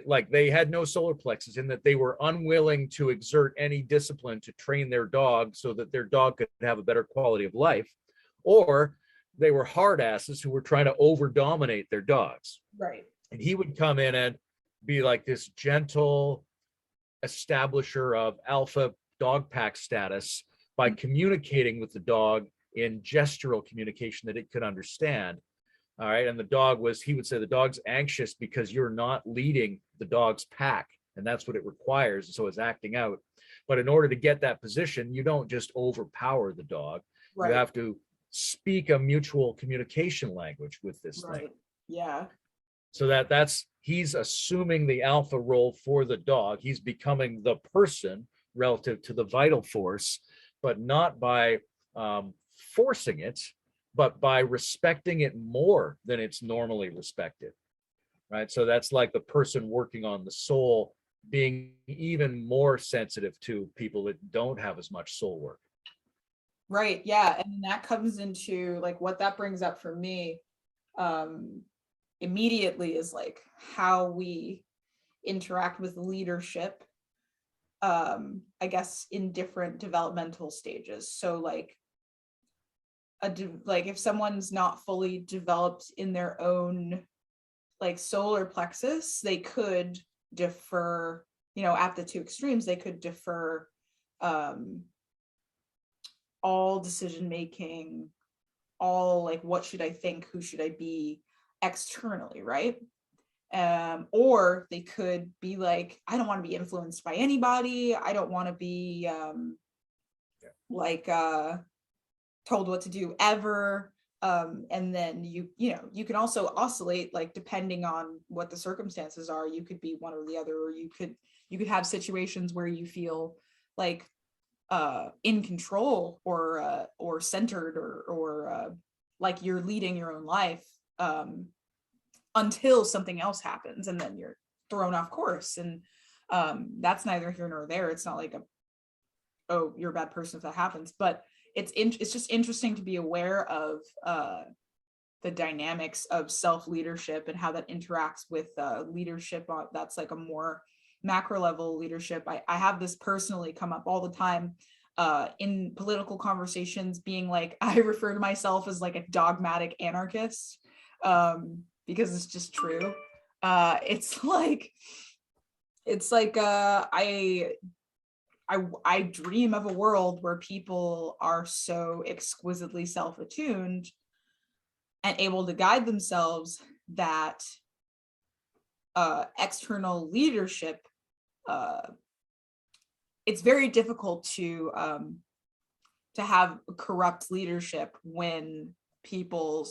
like they had no solar plexus, in that they were unwilling to exert any discipline to train their dog so that their dog could have a better quality of life, or they were hard asses who were trying to over dominate their dogs. Right. And he would come in and be like this gentle establisher of alpha dog pack status by communicating with the dog in gestural communication that it could understand. All right. And he would say the dog's anxious because you're not leading the dog's pack. And that's what it requires. So it's acting out. But in order to get that position, you don't just overpower the dog. Right. You have to speak a mutual communication language with this thing. Yeah. So he's assuming the alpha role for the dog. He's becoming the person relative to the vital force, but not by forcing it, but by respecting it more than it's normally respected, right? So that's like the person working on the soul being even more sensitive to people that don't have as much soul work. Right. Yeah. And that comes into like what that brings up for me immediately is like how we interact with leadership, I guess in different developmental stages. So like if someone's not fully developed in their own like solar plexus, they could defer, at the two extremes, they could defer all decision making, all like what should I think, who should I be externally, right? Or they could be like, I don't want to be influenced by anybody. I don't want to be told what to do ever. And then you can also oscillate, like depending on what the circumstances are. You could be one or the other, or you could have situations where you feel like in control or centered or like you're leading your own life until something else happens, and then you're thrown off course. And that's neither here nor there. It's not like you're a bad person if that happens, but it's just interesting to be aware of the dynamics of self-leadership and how that interacts with leadership that's like a more macro level leadership. I have this personally come up all the time in political conversations, being like, I refer to myself as like a dogmatic anarchist because it's just true. It's like I dream of a world where people are so exquisitely self-attuned and able to guide themselves that external leadership, it's very difficult to have corrupt leadership when people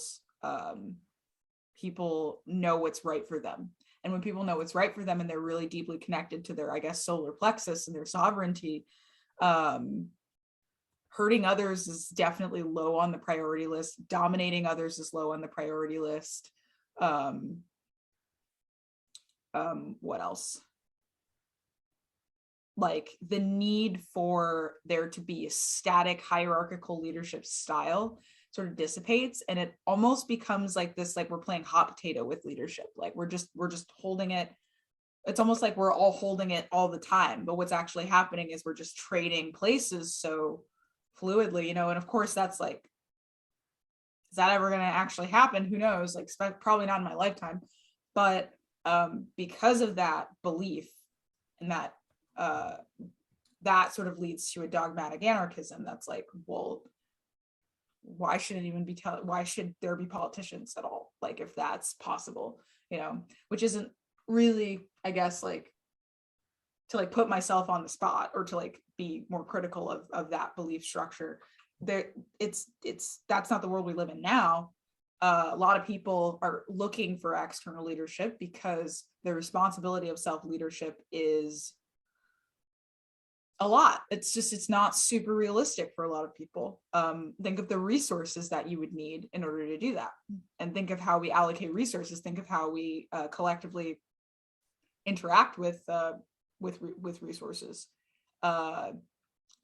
know what's right for them. And when people know what's right for them and they're really deeply connected to their, I guess, solar plexus and their sovereignty, hurting others is definitely low on the priority list. Dominating others is low on the priority list. What else? Like the need for there to be a static hierarchical leadership style sort of dissipates, and it almost becomes like this, like we're playing hot potato with leadership. Like we're just holding it. It's almost like we're all holding it all the time, but what's actually happening is we're just trading places so fluidly, you know. And of course that's like, is that ever going to actually happen? Who knows? Like probably not in my lifetime. But because of that belief, and that that sort of leads to a dogmatic anarchism that's like, well, why should it even be why should there be politicians at all, like if that's possible, you know? Which isn't really, I guess, like to like put myself on the spot or to like be more critical of that belief structure. There, it's that's not the world we live in now. A lot of people are looking for external leadership because the responsibility of self-leadership is a lot. It's not super realistic for a lot of people. Think of the resources that you would need in order to do that, and think of how we allocate resources. Think of how we collectively interact with resources. That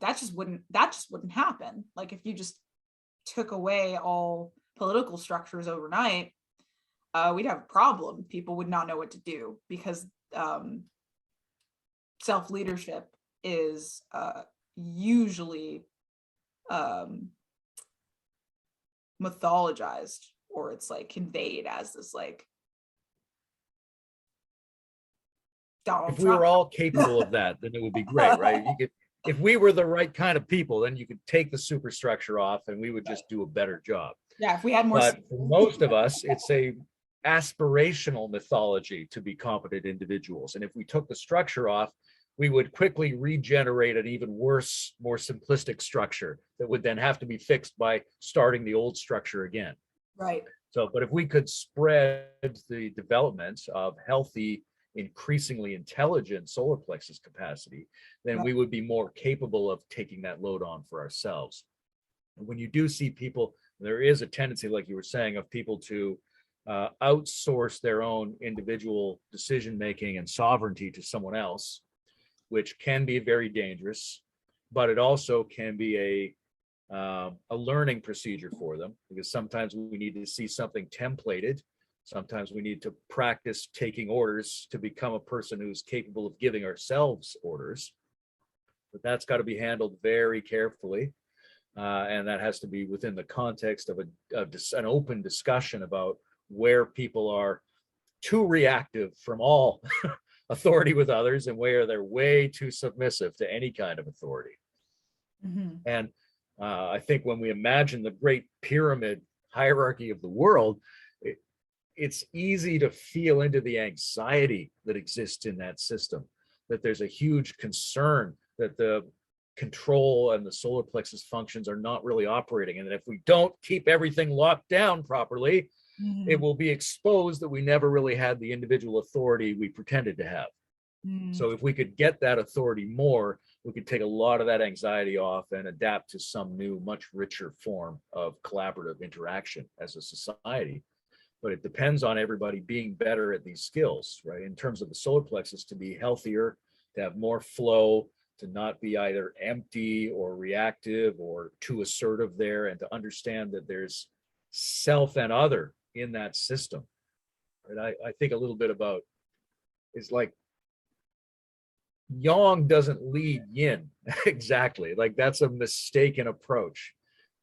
just wouldn't happen. Like if you just took away all political structures overnight, we'd have a problem. People would not know what to do because self-leadership is usually mythologized, or it's like conveyed as this like Donald If we Trump. were all capable of that, then it would be great, right? You could, if we were the right kind of people, then you could take the superstructure off and we would just do a better job. Yeah, if we had more. But for most of us, it's a aspirational mythology to be competent individuals. And if we took the structure off, we would quickly regenerate an even worse, more simplistic structure that would then have to be fixed by starting the old structure again. Right. So, but if we could spread the development of healthy, increasingly intelligent solar plexus capacity, then we would be more capable of taking that load on for ourselves. And when you do see people, there is a tendency, like you were saying, of people to outsource their own individual decision-making and sovereignty to someone else, which can be very dangerous, but it also can be a learning procedure for them, because sometimes we need to see something templated. Sometimes we need to practice taking orders to become a person who's capable of giving ourselves orders. But that's got to be handled very carefully. And that has to be within the context of an open discussion about where people are too reactive from all authority with others and where they're way too submissive to any kind of authority. Mm-hmm. And I think when we imagine the great pyramid hierarchy of the world, it's easy to feel into the anxiety that exists in that system, that there's a huge concern that the control and the solar plexus functions are not really operating. And that if we don't keep everything locked down properly, it will be exposed that we never really had the individual authority we pretended to have. So if we could get that authority more, we could take a lot of that anxiety off and adapt to some new, much richer form of collaborative interaction as a society. But it depends on everybody being better at these skills, right? In terms of the solar plexus, to be healthier, to have more flow, to not be either empty or reactive or too assertive there, and to understand that there's self and other in that system. And I think a little bit about, it's like yang doesn't lead yin exactly. Like that's a mistaken approach,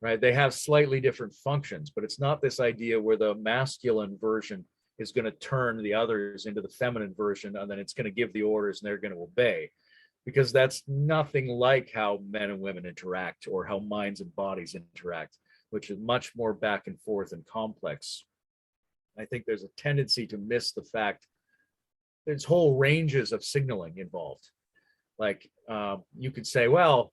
right? They have slightly different functions, but it's not this idea where the masculine version is going to turn the others into the feminine version, and then it's going to give the orders and they're going to obey, because that's nothing like how men and women interact or how minds and bodies interact, which is much more back and forth and complex. I think there's a tendency to miss the fact there's whole ranges of signaling involved. Like you could say, well,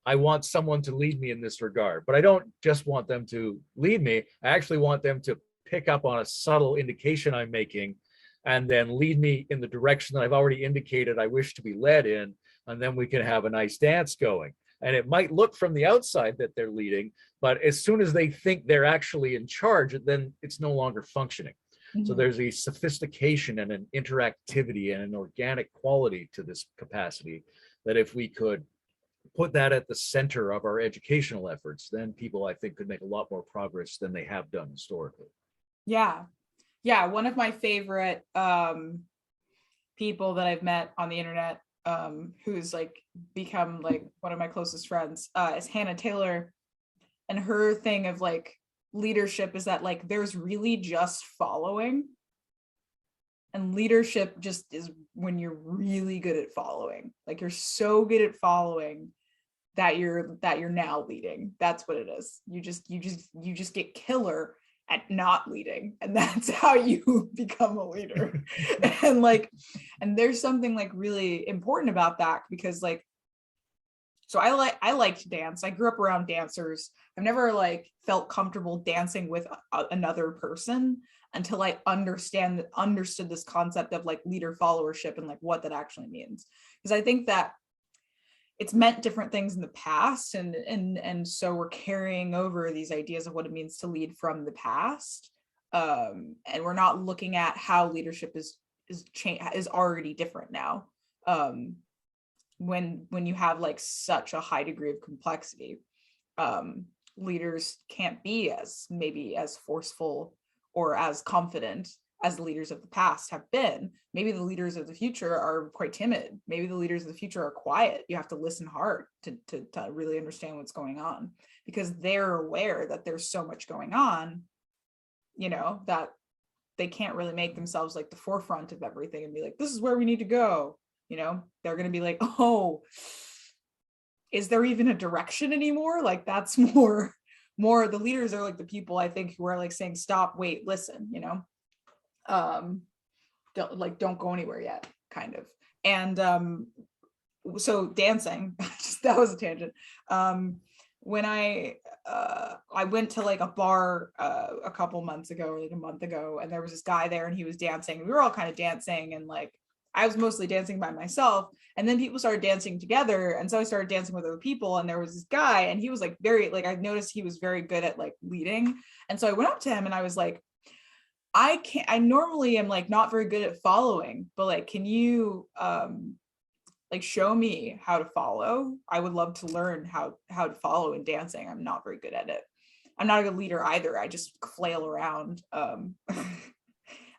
I want someone to lead me in this regard, but I don't just want them to lead me. I actually want them to pick up on a subtle indication I'm making and then lead me in the direction that I've already indicated I wish to be led in. And then we can have a nice dance going. And it might look from the outside that they're leading, but as soon as they think they're actually in charge, then it's no longer functioning. Mm-hmm. So there's a sophistication and an interactivity and an organic quality to this capacity that if we could put that at the center of our educational efforts, then people, I think, could make a lot more progress than they have done historically. Yeah. One of my favorite people that I've met on the internet, who's like become like one of my closest friends, is Hannah Taylor. And her thing of like leadership is that like there's really just following. And leadership just is when you're really good at following. Like you're so good at following that you're now leading. That's what it is. You just get killer at not leading, and that's how you become a leader. and there's something like really important about that, because like, so I like to dance. I grew up around dancers. I've never like felt comfortable dancing with another person until I understood this concept of like leader followership and like what that actually means. Because I think that it's meant different things in the past, and so we're carrying over these ideas of what it means to lead from the past, and we're not looking at how leadership is already different now. When you have like such a high degree of complexity, leaders can't be as forceful or as confident as the leaders of the past have been. Maybe the leaders of the future are quite timid. Maybe the leaders of the future are quiet. You have to listen hard to really understand what's going on, because they're aware that there's so much going on, that they can't really make themselves like the forefront of everything and be like, this is where we need to go. They're going to be like, oh, is there even a direction anymore? Like that's more the leaders are like the people, I think, who are like saying, stop, wait, listen, don't go anywhere yet, kind of. And so dancing, that was a tangent. When I went to like a bar a couple months ago, or like a month ago, and there was this guy there and he was dancing. We were all kind of dancing, and like I was mostly dancing by myself, and then people started dancing together, and so I started dancing with other people, and there was this guy, and he was like very, like, I noticed he was very good at like leading, and so I went up to him and I was like, I normally am like not very good at following, but like, can you like show me how to follow? I would love to learn how to follow in dancing. I'm not very good at it. I'm not a good leader either. I just flail around.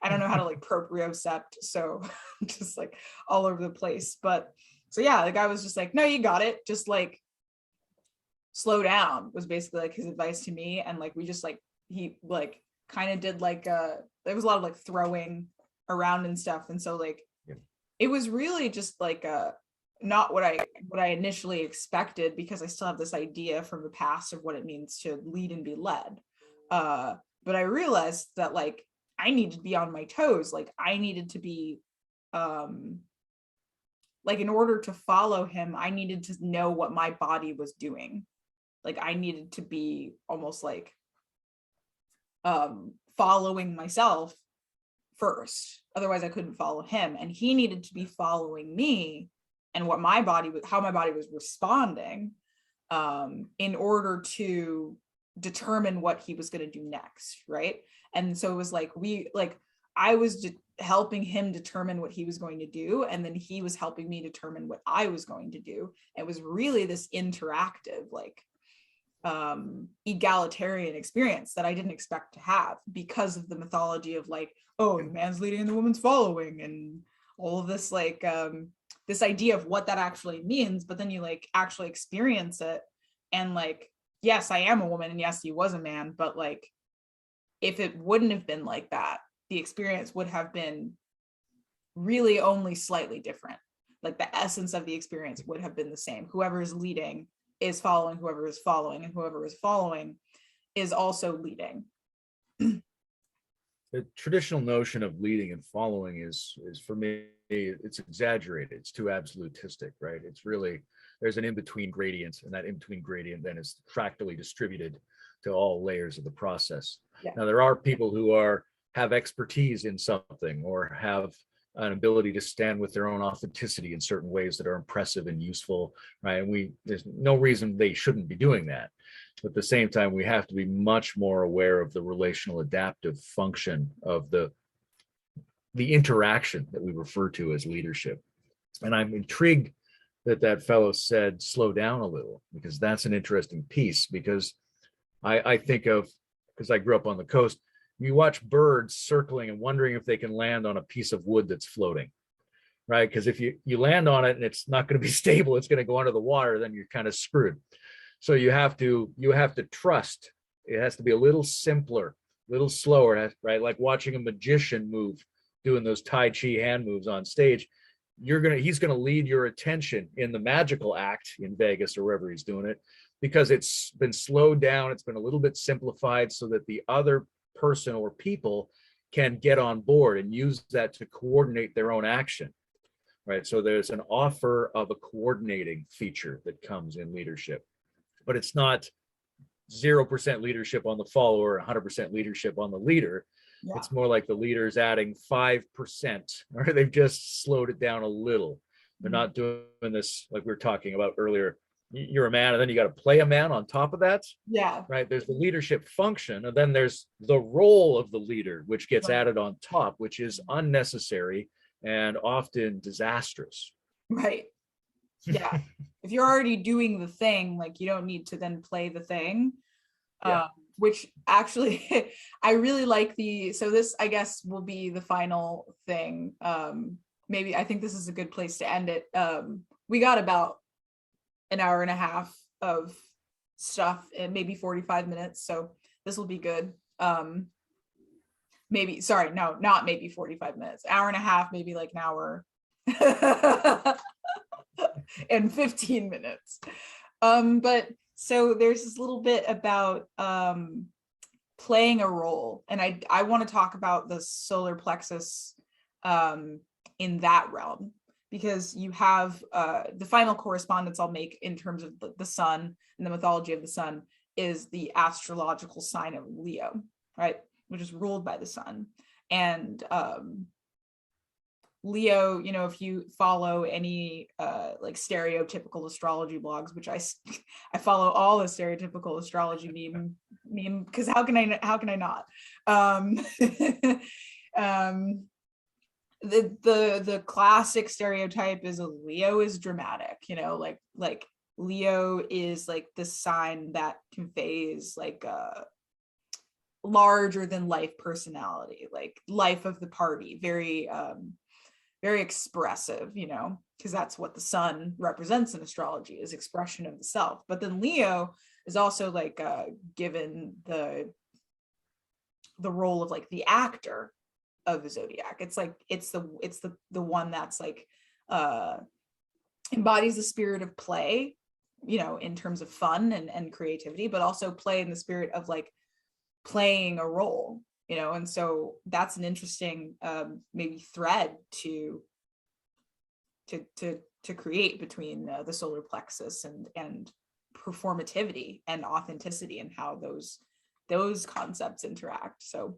I don't know how to like propriocept, so just like all over the place. But so yeah, the guy was just like, no, you got it. Just like slow down was basically like his advice to me. And like, we just like, he like kind of did like there was a lot of like throwing around and stuff. And so like, yeah, it was really just like not what I initially expected, because I still have this idea from the past of what it means to lead and be led. But I realized that like, I needed to be on my toes. Like I needed to be, like in order to follow him, I needed to know what my body was doing. Like I needed to be almost like following myself first. Otherwise I couldn't follow him. And he needed to be following me and what my body was, how my body was responding, in order to determine what he was going to do next. Right. And so it was like, I was helping him determine what he was going to do. And then he was helping me determine what I was going to do. It was really this interactive, like, egalitarian experience that I didn't expect to have, because of the mythology of like, oh, the man's leading and the woman's following, and all of this, like, this idea of what that actually means. But then you like actually experience it, and like, yes, I am a woman, and yes, he was a man, but like, if it wouldn't have been like that, the experience would have been really only slightly different. Like the essence of the experience would have been the same. Whoever is leading is following whoever is following, and whoever is following is also leading. The traditional notion of leading and following is for me, it's exaggerated. It's too absolutistic, right? It's really, there's an in-between gradient, and that in-between gradient then is fractally distributed to all layers of the process. Yeah. Now, there are people who have expertise in something, or have an ability to stand with their own authenticity in certain ways that are impressive and useful, right? And there's no reason they shouldn't be doing that. But at the same time, we have to be much more aware of the relational adaptive function of the interaction that we refer to as leadership. And I'm intrigued that fellow said, slow down a little, because that's an interesting piece. Because I think of, because I grew up on the coast, you watch birds circling and wondering if they can land on a piece of wood that's floating, right? Because if you land on it and it's not going to be stable, it's going to go under the water, then you're kind of screwed. So you have to trust. It has to be a little simpler, a little slower, right? Like watching a magician move, doing those Tai Chi hand moves on stage. He's gonna lead your attention in the magical act in Vegas or wherever he's doing it, because it's been slowed down, it's been a little bit simplified so that the other person or people can get on board and use that to coordinate their own action, right? So there's an offer of a coordinating feature that comes in leadership, but it's not 0% leadership on the follower, 100% leadership on the leader. Yeah. It's more like the leader's adding 5%, or they've just slowed it down a little. They're not doing this like we were talking about earlier. You're a man, and then you got to play a man on top of that. Yeah. Right. There's the leadership function, and then there's the role of the leader, which gets added on top, which is unnecessary and often disastrous. Right. Yeah. If you're already doing the thing, like, you don't need to then play the thing. Yeah. Which actually I really like so this, I guess, will be the final thing. Maybe I think this is a good place to end it. We got about an hour and a half of stuff and maybe 45 minutes. So this will be good. Not maybe 45 minutes, hour and a half, maybe like an hour and 15 minutes. But so there's this little bit about playing a role, and I want to talk about the solar plexus in that realm, because you have the final correspondence I'll make in terms of the sun and the mythology of the sun is the astrological sign of Leo, right, which is ruled by the sun. And Leo, if you follow any like stereotypical astrology blogs, which I follow all the stereotypical astrology meme, because how can I not? The classic stereotype is a Leo is dramatic, like Leo is like the sign that conveys like a larger than life personality, like life of the party, very very expressive, because that's what the sun represents in astrology, is expression of the self. But then Leo is also like given the role of like the actor of the zodiac. It's like it's the one that's like embodies the spirit of play, in terms of fun and creativity, but also play in the spirit of like playing a role. And so that's an interesting maybe thread to create between the solar plexus and performativity and authenticity, and how those concepts interact. So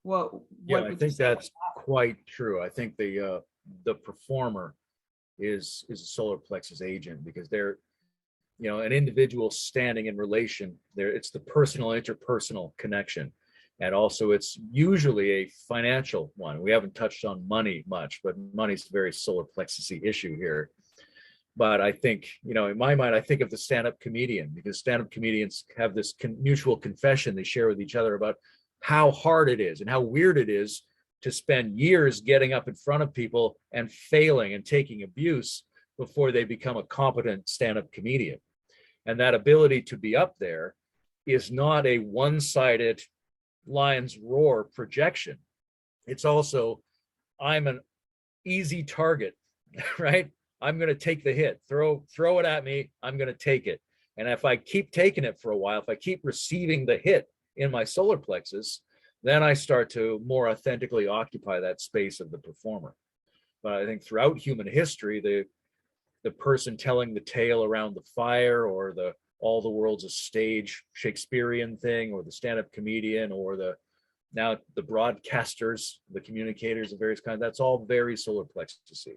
I think that's quite true. I think the performer is a solar plexus agent, because they're an individual standing in relation there. It's the personal interpersonal connection. And also it's usually a financial one. We haven't touched on money much, but money's a very solar plexus-y issue here. But I think, in my mind, I think of the stand-up comedian, because stand-up comedians have this mutual confession they share with each other about how hard it is and how weird it is to spend years getting up in front of people and failing and taking abuse before they become a competent stand-up comedian. And that ability to be up there is not a one-sided lion's roar projection. It's also, I'm an easy target, right? I'm going to take the hit, throw it at me. I'm going to take it. And if I keep taking it for a while, if I keep receiving the hit in my solar plexus, then I start to more authentically occupy that space of the performer. But I think throughout human history, the person telling the tale around the fire, or the all the world's a stage Shakespearean thing, or the stand-up comedian, or the broadcasters, the communicators of various kinds, that's all very solar plexus-y.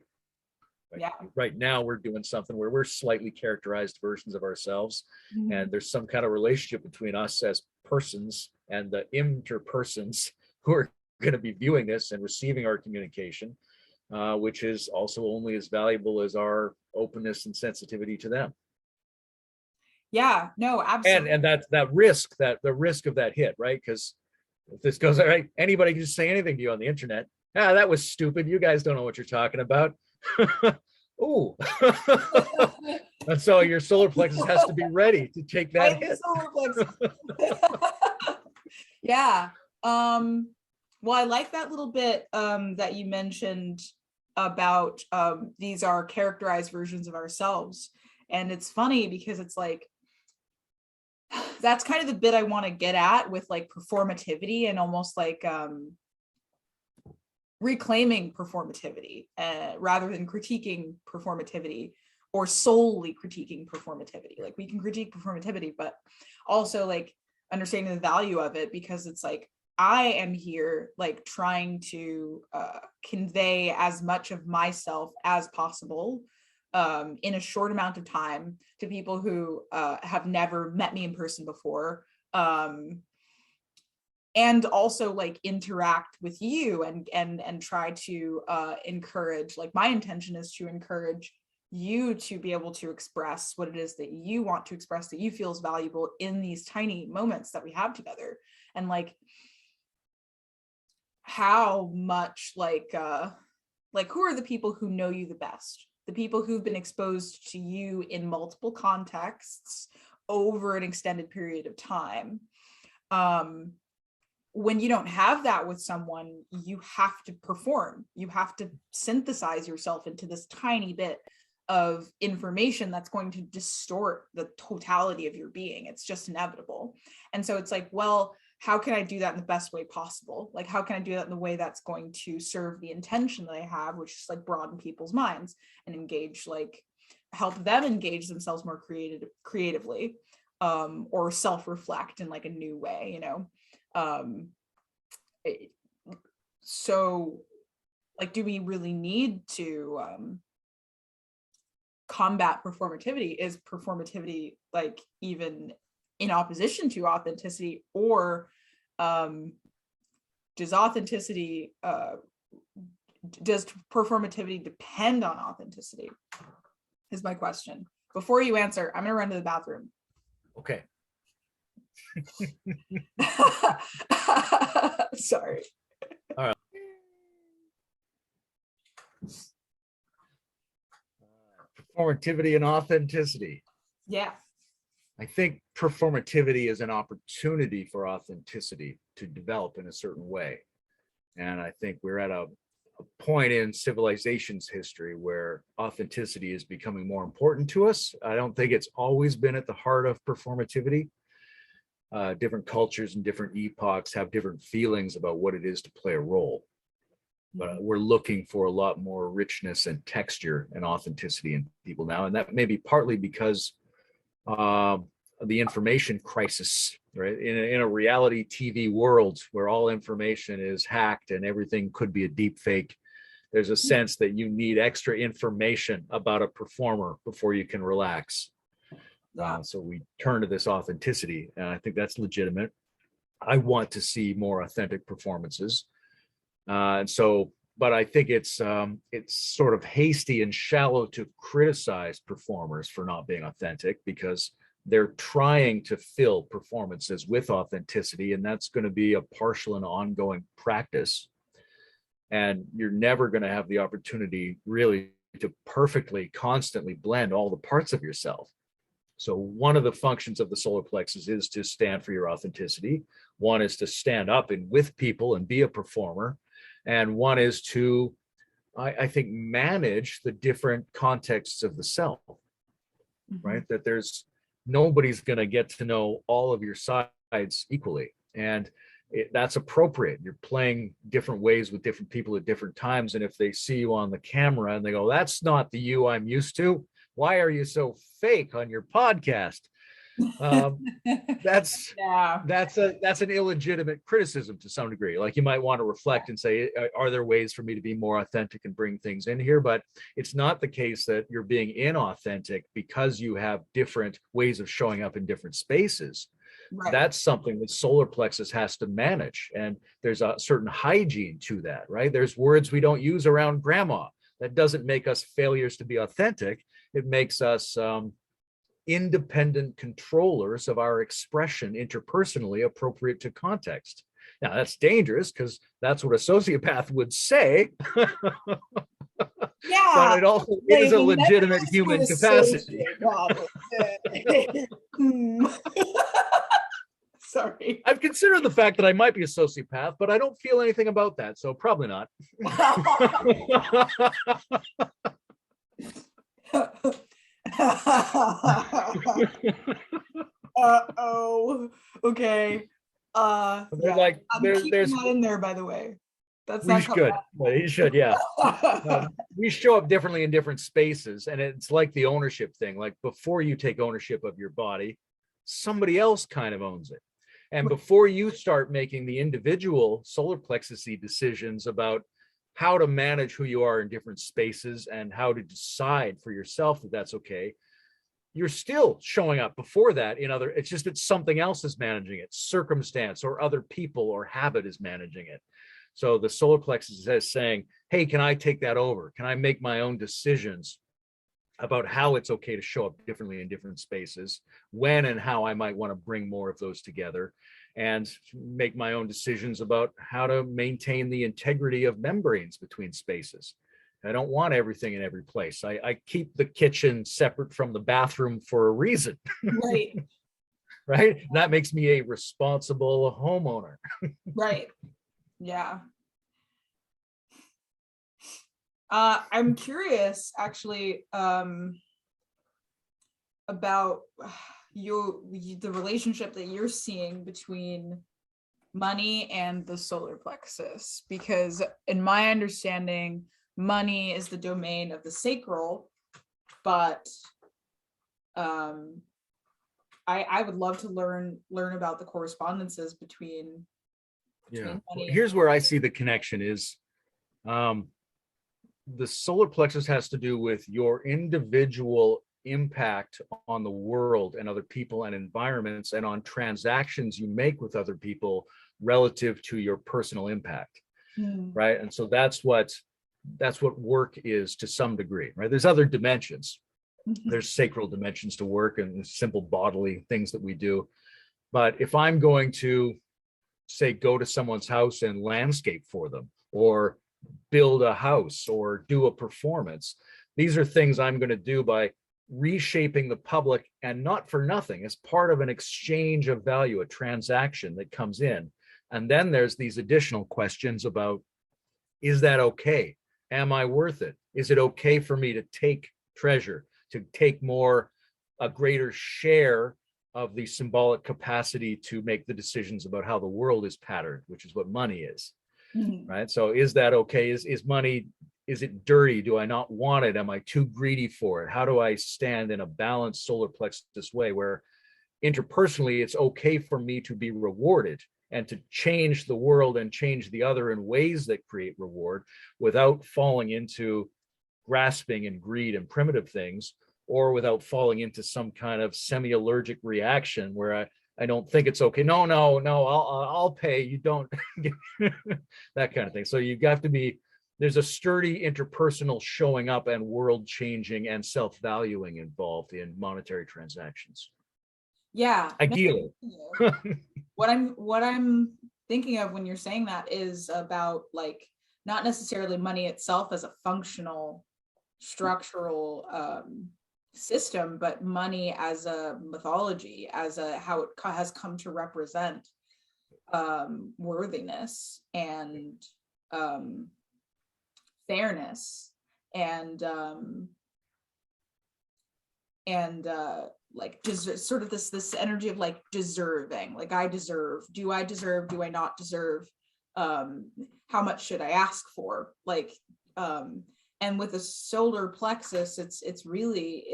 Right? Yeah. Right now we're doing something where we're slightly characterized versions of ourselves, Mhm. and there's some kind of relationship between us as persons and the interpersons who are going to be viewing this and receiving our communication, which is also only as valuable as our openness and sensitivity to them. Yeah, no, absolutely. And that risk, that the risk of that hit, right? Because if this goes all right, anybody can just say anything to you on the internet. Ah, that was stupid. You guys don't know what you're talking about. Ooh. And so your solar plexus has to be ready to take that hit. Solar plexus. Yeah. Well, I like that little bit that you mentioned about these are characterized versions of ourselves. And it's funny because it's like, that's kind of the bit I want to get at with like performativity, and almost like reclaiming performativity rather than critiquing performativity, or solely critiquing performativity. Like, we can critique performativity, but also like understanding the value of it, because it's like, I am here like trying to convey as much of myself as possible in a short amount of time to people who have never met me in person before, and also like interact with you and try to encourage, like, my intention is to encourage you to be able to express what it is that you want to express, that you feel is valuable in these tiny moments that we have together. And like, how much like who are the people who know you the best? The people who've been exposed to you in multiple contexts over an extended period of time. When you don't have that with someone, you have to perform. You have to synthesize yourself into this tiny bit of information that's going to distort the totality of your being. It's just inevitable. And so it's like, well, how can I do that in the best way possible? Like, how can I do that in the way that's going to serve the intention that I have, which is like broaden people's minds and engage, like help them engage themselves more creatively, or self-reflect in like a new way, you know? So like, do we really need to combat performativity? Is performativity like even in opposition to authenticity, or does performativity depend on authenticity, is my question. Before you answer, I'm gonna run to the bathroom. Okay. Sorry. All right. Performativity and authenticity. Yeah. I think performativity is an opportunity for authenticity to develop in a certain way. And I think we're at a point in civilization's history where authenticity is becoming more important to us. I don't think it's always been at the heart of performativity. Different cultures and different epochs have different feelings about what it is to play a role. But we're looking for a lot more richness and texture and authenticity in people now. And that may be partly because the information crisis, right? In a reality TV world where all information is hacked and everything could be a deep fake, there's a sense that you need extra information about a performer before you can relax. So we turn to this authenticity, and I think that's legitimate. I want to see more authentic performances. But I think it's sort of hasty and shallow to criticize performers for not being authentic, because they're trying to fill performances with authenticity, and that's going to be a partial and ongoing practice. And you're never going to have the opportunity really to perfectly, constantly blend all the parts of yourself. So one of the functions of the solar plexus is to stand for your authenticity. One is to stand up and with people and be a performer. And one is to, I think, manage the different contexts of the self, right? That there's nobody's going to get to know all of your sides equally. And that's appropriate. You're playing different ways with different people at different times. And if they see you on the camera and they go, that's not the you I'm used to, why are you so fake on your podcast? That's an illegitimate criticism to some degree. Like, you might want to reflect and say, are there ways for me to be more authentic and bring things in here? But it's not the case that you're being inauthentic because you have different ways of showing up in different spaces. Right. That's something that solar plexus has to manage. And there's a certain hygiene to that, right? There's words we don't use around grandma. That doesn't make us failures to be authentic. It makes us independent controllers of our expression interpersonally appropriate to context. Now, that's dangerous because that's what a sociopath would say. Yeah, but it also is a legitimate human capacity. Sorry. I've considered the fact that I might be a sociopath, but I don't feel anything about that, so probably not. Uh-oh. Okay. Like, there's that in there, by the way. That's not good. He should, yeah. We show up differently in different spaces, and it's like the ownership thing. Like, before you take ownership of your body, somebody else kind of owns it. And before you start making the individual solar plexus-y decisions about how to manage who you are in different spaces and how to decide for yourself that that's okay, you're still showing up before that in other, it's just that something else is managing it, circumstance or other people or habit is managing it. So the solar plexus is saying, hey, can I take that over? Can I make my own decisions about how it's okay to show up differently in different spaces, when and how I might want to bring more of those together, and make my own decisions about how to maintain the integrity of membranes between spaces. I don't want everything in every place. I keep the kitchen separate from the bathroom for a reason. Right. Right? And that makes me a responsible homeowner. Right. Yeah. I'm curious, actually, about the relationship that you're seeing between money and the solar plexus, because in my understanding, money is the domain of the sacral, but I would love to learn about the correspondences between money. Here's where I see the connection is, the solar plexus has to do with your individual impact on the world and other people and environments, and on transactions you make with other people relative to your personal impact. Right? And so that's what work is to some degree, right? There's other dimensions. There's sacral dimensions to work and simple bodily things that we do. But if I'm going to, say, go to someone's house and landscape for them, or build a house, or do a performance, these are things I'm going to do by reshaping the public, and not for nothing, as part of an exchange of value, a transaction that comes in. And then there's these additional questions about, is that okay? Am I worth it? Is it okay for me to take treasure, to take a greater share of the symbolic capacity to make the decisions about how the world is patterned, which is what money is. Right? So is that okay? Is money, is it dirty? Do I not want it? Am I too greedy for it? How do I stand in a balanced solar plexus way where interpersonally it's okay for me to be rewarded and to change the world and change the other in ways that create reward, without falling into grasping and greed and primitive things, or without falling into some kind of semi-allergic reaction where I don't think it's okay. No, I'll pay. You don't. That kind of thing. So you have to be, there's a sturdy interpersonal showing up and world changing and self-valuing involved in monetary transactions. Yeah. Ideally. What I'm thinking of when you're saying that is about, like, not necessarily money itself as a functional structural system, but money as a mythology, as how it has come to represent worthiness and fairness and like just sort of this energy of like deserving, like I deserve, do I not deserve, how much should I ask for, like and with the solar plexus, it's really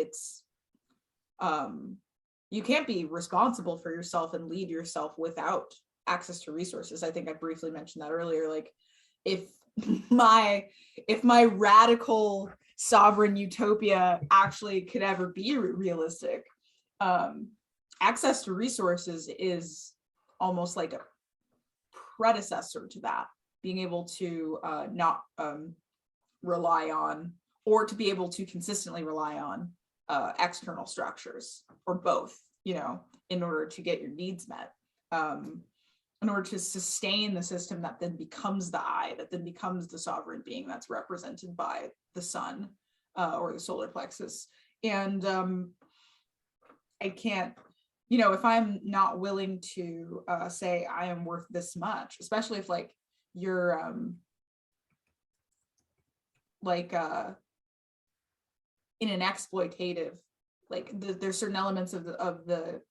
you can't be responsible for yourself and lead yourself without access to resources. I think I briefly mentioned that earlier. Like if my radical sovereign utopia actually could ever be realistic, access to resources is almost like a predecessor to that, being able to not rely on, or to be able to consistently rely on external structures, or both, you know, in order to get your needs met, in order to sustain the system that then becomes the I, that then becomes the sovereign being that's represented by the sun or the solar plexus. And I can't, you know, if I'm not willing to say I am worth this much, especially if like you're like in an exploitative, like there's certain elements of the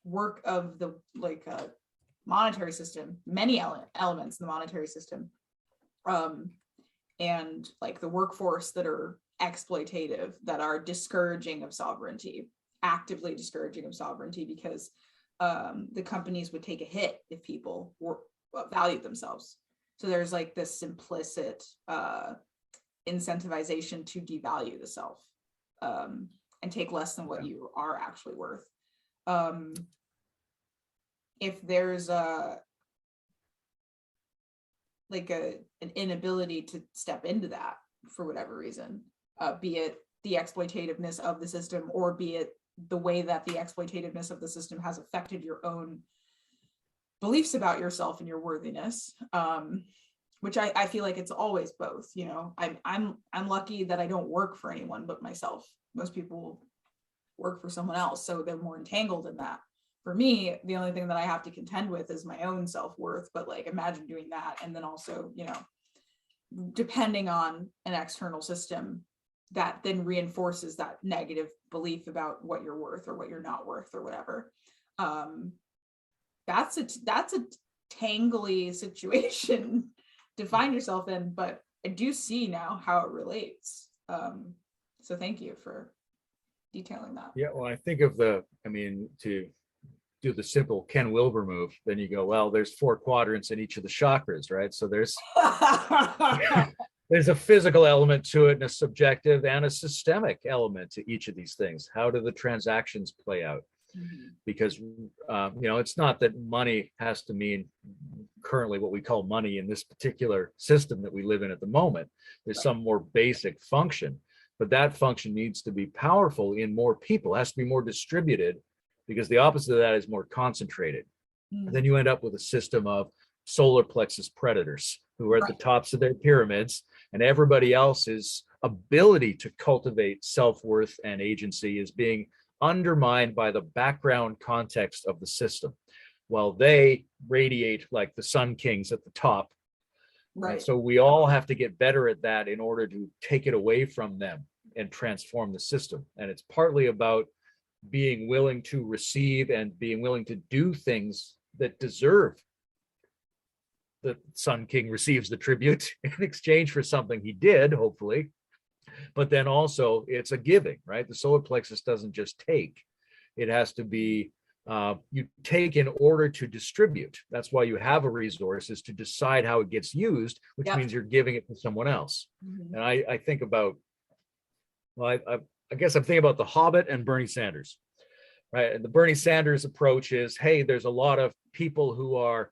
work of the like monetary system, many elements in the monetary system, and like the workforce that are exploitative, that are discouraging of sovereignty, actively discouraging of sovereignty, because the companies would take a hit if people valued themselves. So there's like this implicit incentivization to devalue the self and take less than what you are actually worth. If there's an inability to step into that for whatever reason, be it the exploitativeness of the system, or be it the way that the exploitativeness of the system has affected your own beliefs about yourself and your worthiness, which I feel like it's always both. You know, I'm lucky that I don't work for anyone but myself. Most people work for someone else, so they're more entangled in that. For me, the only thing that I have to contend with is my own self-worth. But like, imagine doing that, and then also, you know, depending on an external system that then reinforces that negative belief about what you're worth or what you're not worth or whatever. That's a tangly situation to find yourself in, but I do see now how it relates. So thank you for detailing that. Yeah, well, I think of to do the simple Ken Wilber move, then you go, well, there's 4 quadrants in each of the chakras, right? So there's there's a physical element to it, and a subjective and a systemic element to each of these things. How do the transactions play out? Mm-hmm. Because it's not that money has to mean currently what we call money in this particular system that we live in at the moment. There's some more basic function, but that function needs to be powerful in more people. It has to be more distributed, because the opposite of that is more concentrated. Then you end up with a system of solar plexus predators who are at the tops of their pyramids, and everybody else's ability to cultivate self-worth and agency is being undermined by the background context of the system, while they radiate like the sun kings at the top. Right. So we all have to get better at that in order to take it away from them and transform the system. And it's partly about being willing to receive and being willing to do things that deserve. The Sun King receives the tribute in exchange for something he did, hopefully. But then also it's a giving, right? The solar plexus doesn't just take. It has to be, you take in order to distribute. That's why you have a resource, is to decide how it gets used, which means you're giving it to someone else. Mm-hmm. And I think about, well, I guess I'm thinking about The Hobbit and Bernie Sanders, right? And the Bernie Sanders approach is, hey, there's a lot of people who are,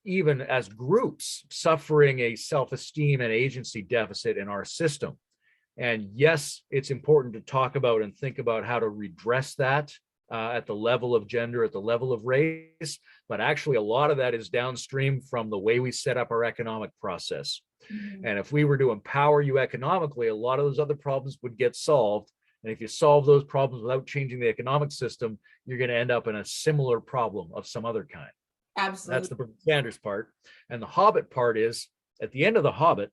even as groups, suffering a self-esteem and agency deficit in our system. And yes, it's important to talk about and think about how to redress that at the level of gender, at the level of race, but actually a lot of that is downstream from the way we set up our economic process. Mm-hmm. And if we were to empower you economically, a lot of those other problems would get solved. And if you solve those problems without changing the economic system, you're going to end up in a similar problem of some other kind. Absolutely. That's the Bernie Sanders part. And the Hobbit part is at the end of the Hobbit,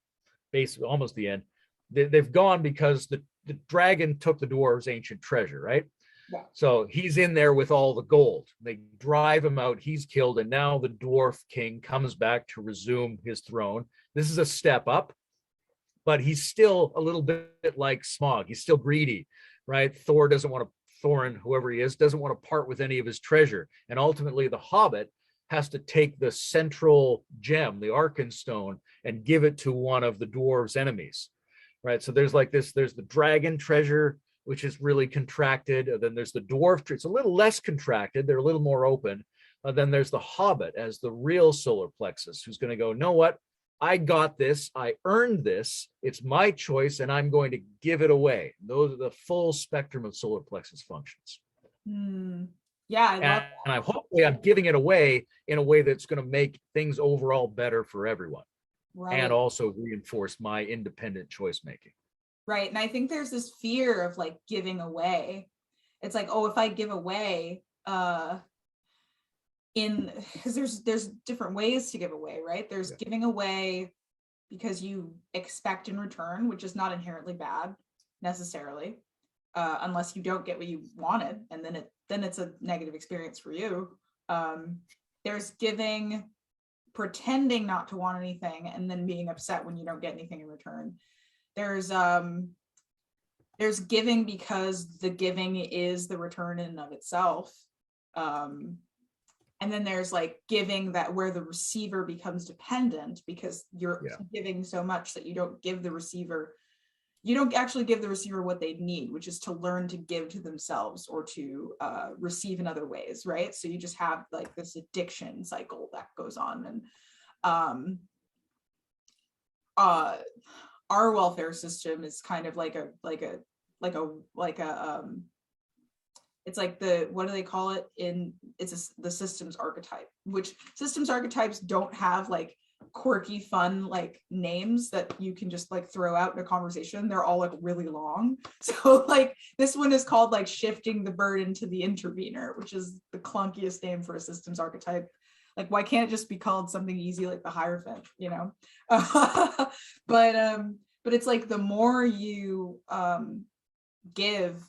basically almost the end, they've gone because the dragon took the dwarves' ancient treasure, right? Yeah. So he's in there with all the gold. They drive him out. He's killed. And now the dwarf king comes back to resume his throne. This is a step up, but he's still a little bit like Smaug. He's still greedy, right? Thor doesn't want to, Thorin, whoever he is, doesn't want to part with any of his treasure. And ultimately, the Hobbit has to take the central gem, the Arkenstone, and give it to one of the dwarves' enemies, right? So there's like this, there's the dragon treasure, which is really contracted. And then there's the dwarf, it's a little less contracted. They're a little more open. Then there's the Hobbit as the real solar plexus, who's going to go, know what? I got this. I earned this. It's my choice, and I'm going to give it away. Those are the full spectrum of solar plexus functions. Yeah, I love that. And hopefully I'm giving it away in a way that's going to make things overall better for everyone, right. And also reinforce my independent choice making. Right. And I think there's this fear of like giving away. It's like, oh, if I give away, because there's different ways to give away, right? There's giving away because you expect in return, which is not inherently bad necessarily, unless you don't get what you wanted, and then it's a negative experience for you. There's giving, pretending not to want anything, and then being upset when you don't get anything in return. There's giving because the giving is the return in and of itself. And then there's like giving that where the receiver becomes dependent because you're giving so much that you don't actually give the receiver what they need, which is to learn to give to themselves or to receive in other ways, right? So you just have like this addiction cycle that goes on. And our welfare system is kind of it's like what do they call it the systems archetype, which systems archetypes don't have like quirky fun like names that you can just like throw out in a conversation. They're all like really long. So like this one is called like shifting the burden to the intervener, which is the clunkiest name for a systems archetype. Like, why can't it just be called something easy like the Hierophant, you know? But it's like the more you give,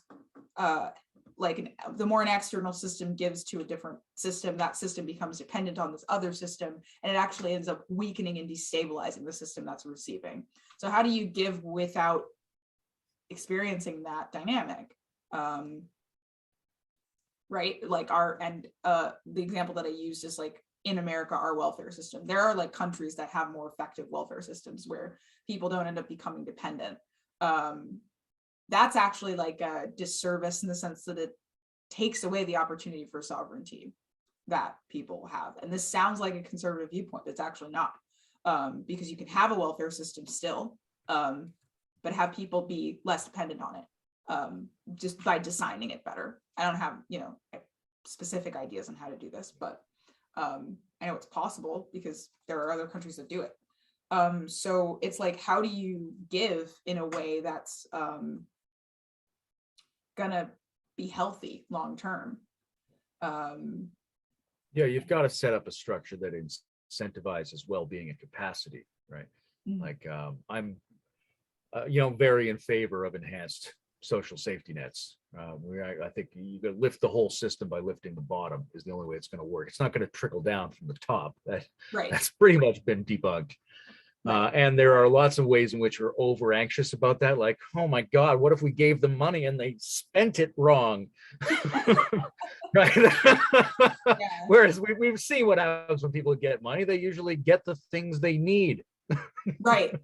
the more an external system gives to a different system, that system becomes dependent on this other system, and it actually ends up weakening and destabilizing the system that's receiving. So how do you give without experiencing that dynamic? Right? Like the example that I used is like in America, our welfare system. There are like countries that have more effective welfare systems where people don't end up becoming dependent. That's actually like a disservice in the sense that it takes away the opportunity for sovereignty that people have. And this sounds like a conservative viewpoint, but it's actually not, because you can have a welfare system still, but have people be less dependent on it, just by designing it better. I don't have, specific ideas on how to do this, but I know it's possible because there are other countries that do it. So it's like, how do you give in a way that's gonna be healthy long term? You've got to set up a structure that incentivizes well-being and capacity, right? Mm-hmm. Like I'm very in favor of enhanced social safety nets. I think you got to lift the whole system by lifting the bottom is the only way it's going to work. It's not going to trickle down from the top. That's pretty much been debunked. And there are lots of ways in which we're over anxious about that. Like, oh my God, what if we gave them money and they spent it wrong? Right. Whereas we've seen what happens when people get money. They usually get the things they need. Right.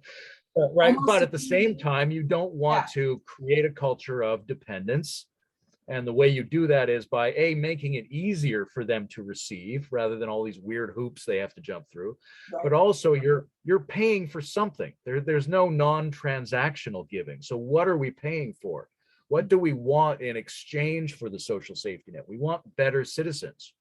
Right. But at the same time, you don't want to create a culture of dependence. And the way you do that is by making it easier for them to receive rather than all these weird hoops they have to jump through. Right. But also you're paying for something. There's no non-transactional giving. So what are we paying for? What do we want in exchange for the social safety net? We want better citizens,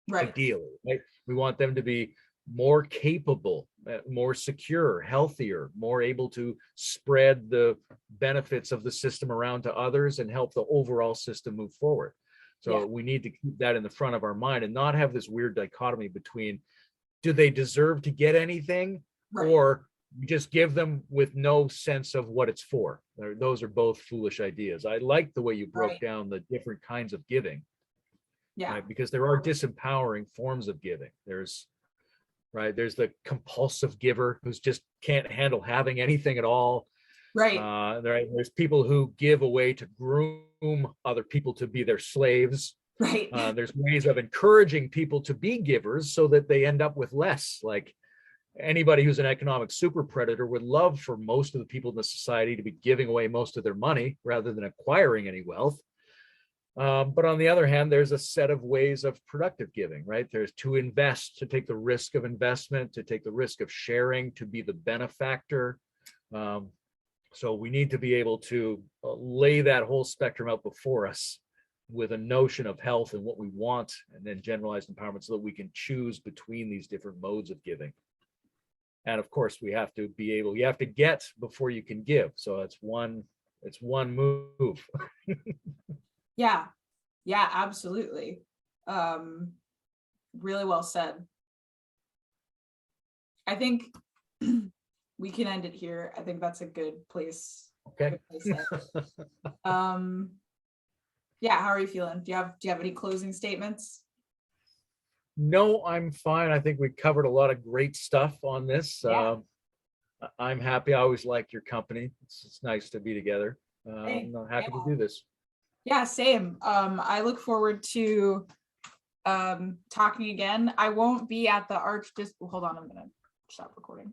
right? Ideally, right? We want them to be more capable, more secure, healthier, more able to spread the benefits of the system around to others and help the overall system move forward. So we need to keep that in the front of our mind and not have this weird dichotomy between, do they deserve to get anything, or you just give them with no sense of what it's for? Those are both foolish ideas. I like the way you broke down the different kinds of giving. Right? Because there are disempowering forms of giving. There's the compulsive giver who's just can't handle having anything at all. There's people who give away to groom other people to be their slaves. There's ways of encouraging people to be givers so that they end up with less. Like anybody who's an economic super predator would love for most of the people in the society to be giving away most of their money rather than acquiring any wealth. But on the other hand, there's a set of ways of productive giving, right? There's to invest, to take the risk of investment, to take the risk of sharing, to be the benefactor. So we need to be able to lay that whole spectrum out before us with a notion of health and what we want, and then generalized empowerment, so that we can choose between these different modes of giving. And of course, you have to get before you can give. So it's one move. Yeah, absolutely. Really well said. I think we can end it here. I think that's a good place. Okay. Yeah, how are you feeling? Do you have any closing statements? No, I'm fine. I think we covered a lot of great stuff on this. I'm happy. I always like your company. It's nice to be together. I'm happy to do this. Yeah, same. I look forward to talking again. I won't be at the hold on, I'm gonna stop recording.